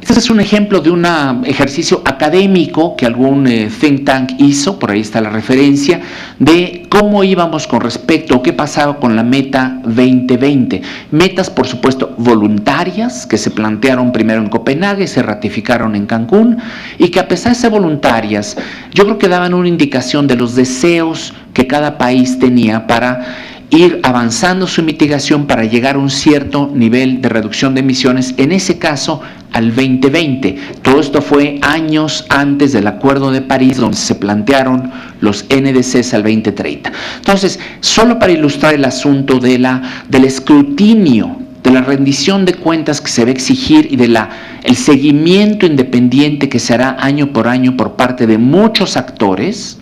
Este es un ejemplo de un ejercicio académico que algún think tank hizo, por ahí está la referencia, de cómo íbamos con respecto o qué pasaba con la meta 2020. Metas, por supuesto, voluntarias, que se plantearon primero en Copenhague, se ratificaron en Cancún, y que a pesar de ser voluntarias, yo creo que daban una indicación de los deseos que cada país tenía para ir avanzando su mitigación para llegar a un cierto nivel de reducción de emisiones, en ese caso al 2020. Todo esto fue años antes del Acuerdo de París, donde se plantearon los NDCs al 2030. Entonces, solo para ilustrar el asunto del escrutinio, de la rendición de cuentas que se va a exigir y del seguimiento independiente que se hará año por año por parte de muchos actores,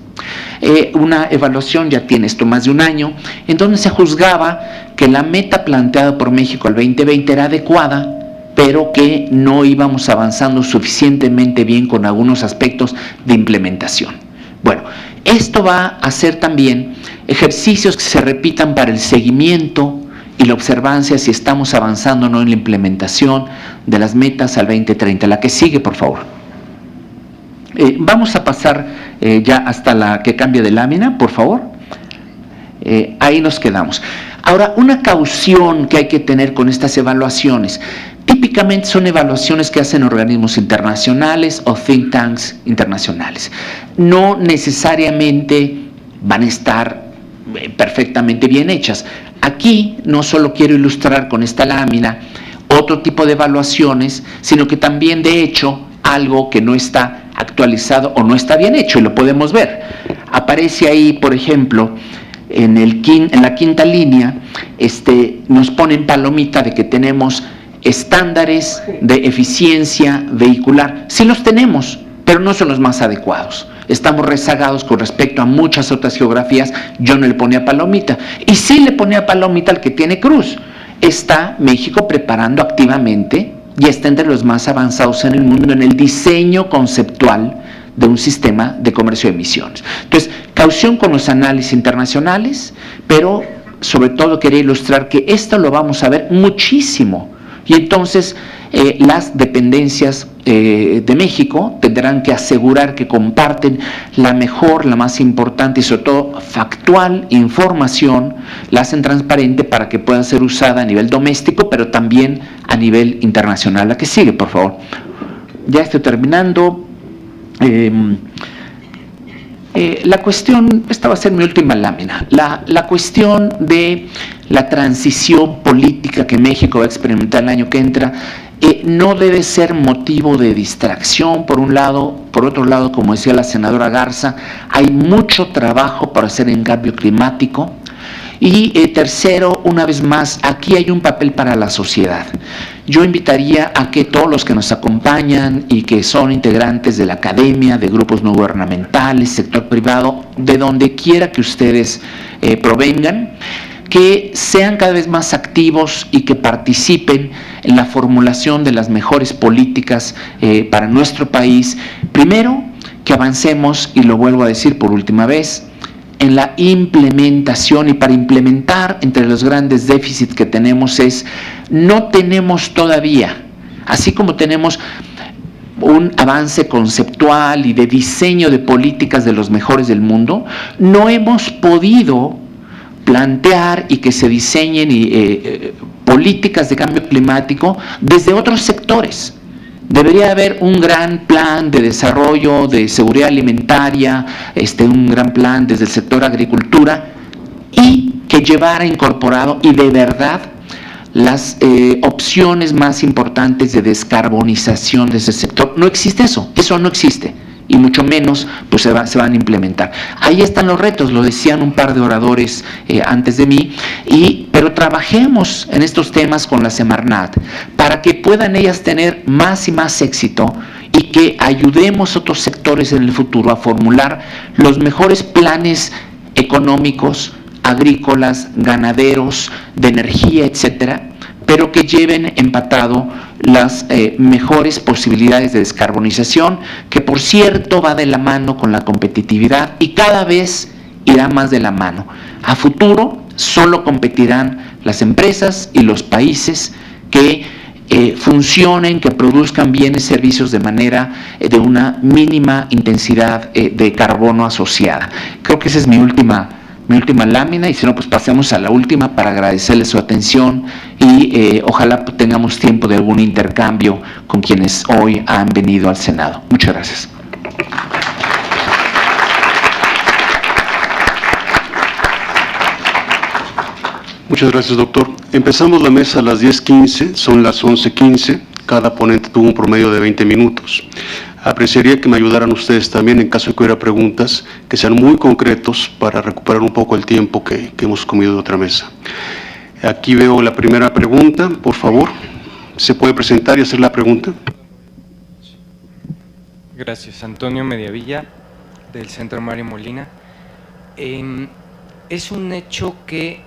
una evaluación ya tiene esto más de un año, en donde se juzgaba que la meta planteada por México al 2020 era adecuada, pero que no íbamos avanzando suficientemente bien con algunos aspectos de implementación. Bueno, esto va a hacer también ejercicios que se repitan para el seguimiento y la observancia si estamos avanzando o no en la implementación de las metas al 2030. La que sigue, por favor. Vamos a pasar ya hasta la que cambie de lámina, por favor. Ahí nos quedamos. Ahora, una caución que hay que tener con estas evaluaciones. Típicamente son evaluaciones que hacen organismos internacionales o think tanks internacionales. No necesariamente van a estar perfectamente bien hechas. Aquí no solo quiero ilustrar con esta lámina otro tipo de evaluaciones, sino que también, de hecho, algo que no está actualizado o no está bien hecho, y lo podemos ver. Aparece ahí, por ejemplo, en la quinta línea, nos ponen palomita de que tenemos estándares de eficiencia vehicular. Sí los tenemos, pero no son los más adecuados. Estamos rezagados con respecto a muchas otras geografías. Yo no le ponía palomita. Y sí le ponía palomita al que tiene cruz. Está México preparando activamente y está entre los más avanzados en el mundo en el diseño conceptual de un sistema de comercio de emisiones. Entonces, caución con los análisis internacionales, pero sobre todo quería ilustrar que esto lo vamos a ver muchísimo. Y entonces las dependencias de México tendrán que asegurar que comparten la mejor, la más importante y sobre todo factual información, la hacen transparente para que pueda ser usada a nivel doméstico, pero también a nivel internacional. La que sigue, por favor. Ya estoy terminando. La cuestión, esta va a ser mi última lámina, la cuestión de la transición política que México va a experimentar el año que entra, no debe ser motivo de distracción, por un lado. Por otro lado, como decía la senadora Garza, hay mucho trabajo para hacer en cambio climático. Y tercero, una vez más, aquí hay un papel para la sociedad. Yo invitaría a que todos los que nos acompañan y que son integrantes de la academia, de grupos no gubernamentales, sector privado, de donde quiera que ustedes provengan, que sean cada vez más activos y que participen en la formulación de las mejores políticas para nuestro país. Primero, que avancemos, y lo vuelvo a decir por última vez, en la implementación. Y para implementar, entre los grandes déficits que tenemos no tenemos todavía, así como tenemos un avance conceptual y de diseño de políticas de los mejores del mundo, no hemos podido plantear y que se diseñen políticas de cambio climático desde otros sectores. Debería haber un gran plan de desarrollo de seguridad alimentaria, un gran plan desde el sector agricultura, y que llevara incorporado y de verdad las opciones más importantes de descarbonización de ese sector. No existe eso no existe, y mucho menos pues se van a implementar. Ahí están los retos, lo decían un par de oradores antes de mí, pero trabajemos en estos temas con la Semarnat para que puedan ellas tener más y más éxito, y que ayudemos a otros sectores en el futuro a formular los mejores planes económicos, agrícolas, ganaderos, de energía, etcétera, pero que lleven empatado las mejores posibilidades de descarbonización, que por cierto va de la mano con la competitividad y cada vez irá más de la mano. A futuro solo competirán las empresas y los países que funcionen, que produzcan bienes y servicios de manera de una mínima intensidad de carbono asociada. Creo que esa es mi última lámina, y si no, pues pasemos a la última para agradecerles su atención y ojalá tengamos tiempo de algún intercambio con quienes hoy han venido al Senado. Muchas gracias. Muchas gracias, doctor. Empezamos la mesa a las 10:15, son las 11:15. Cada ponente tuvo un promedio de 20 minutos. Apreciaría que me ayudaran ustedes también, en caso de que hubiera preguntas, que sean muy concretos para recuperar un poco el tiempo que hemos comido de otra mesa. Aquí veo la primera pregunta, por favor. ¿Se puede presentar y hacer la pregunta? Gracias. Antonio Mediavilla, del Centro Mario Molina. Es un hecho que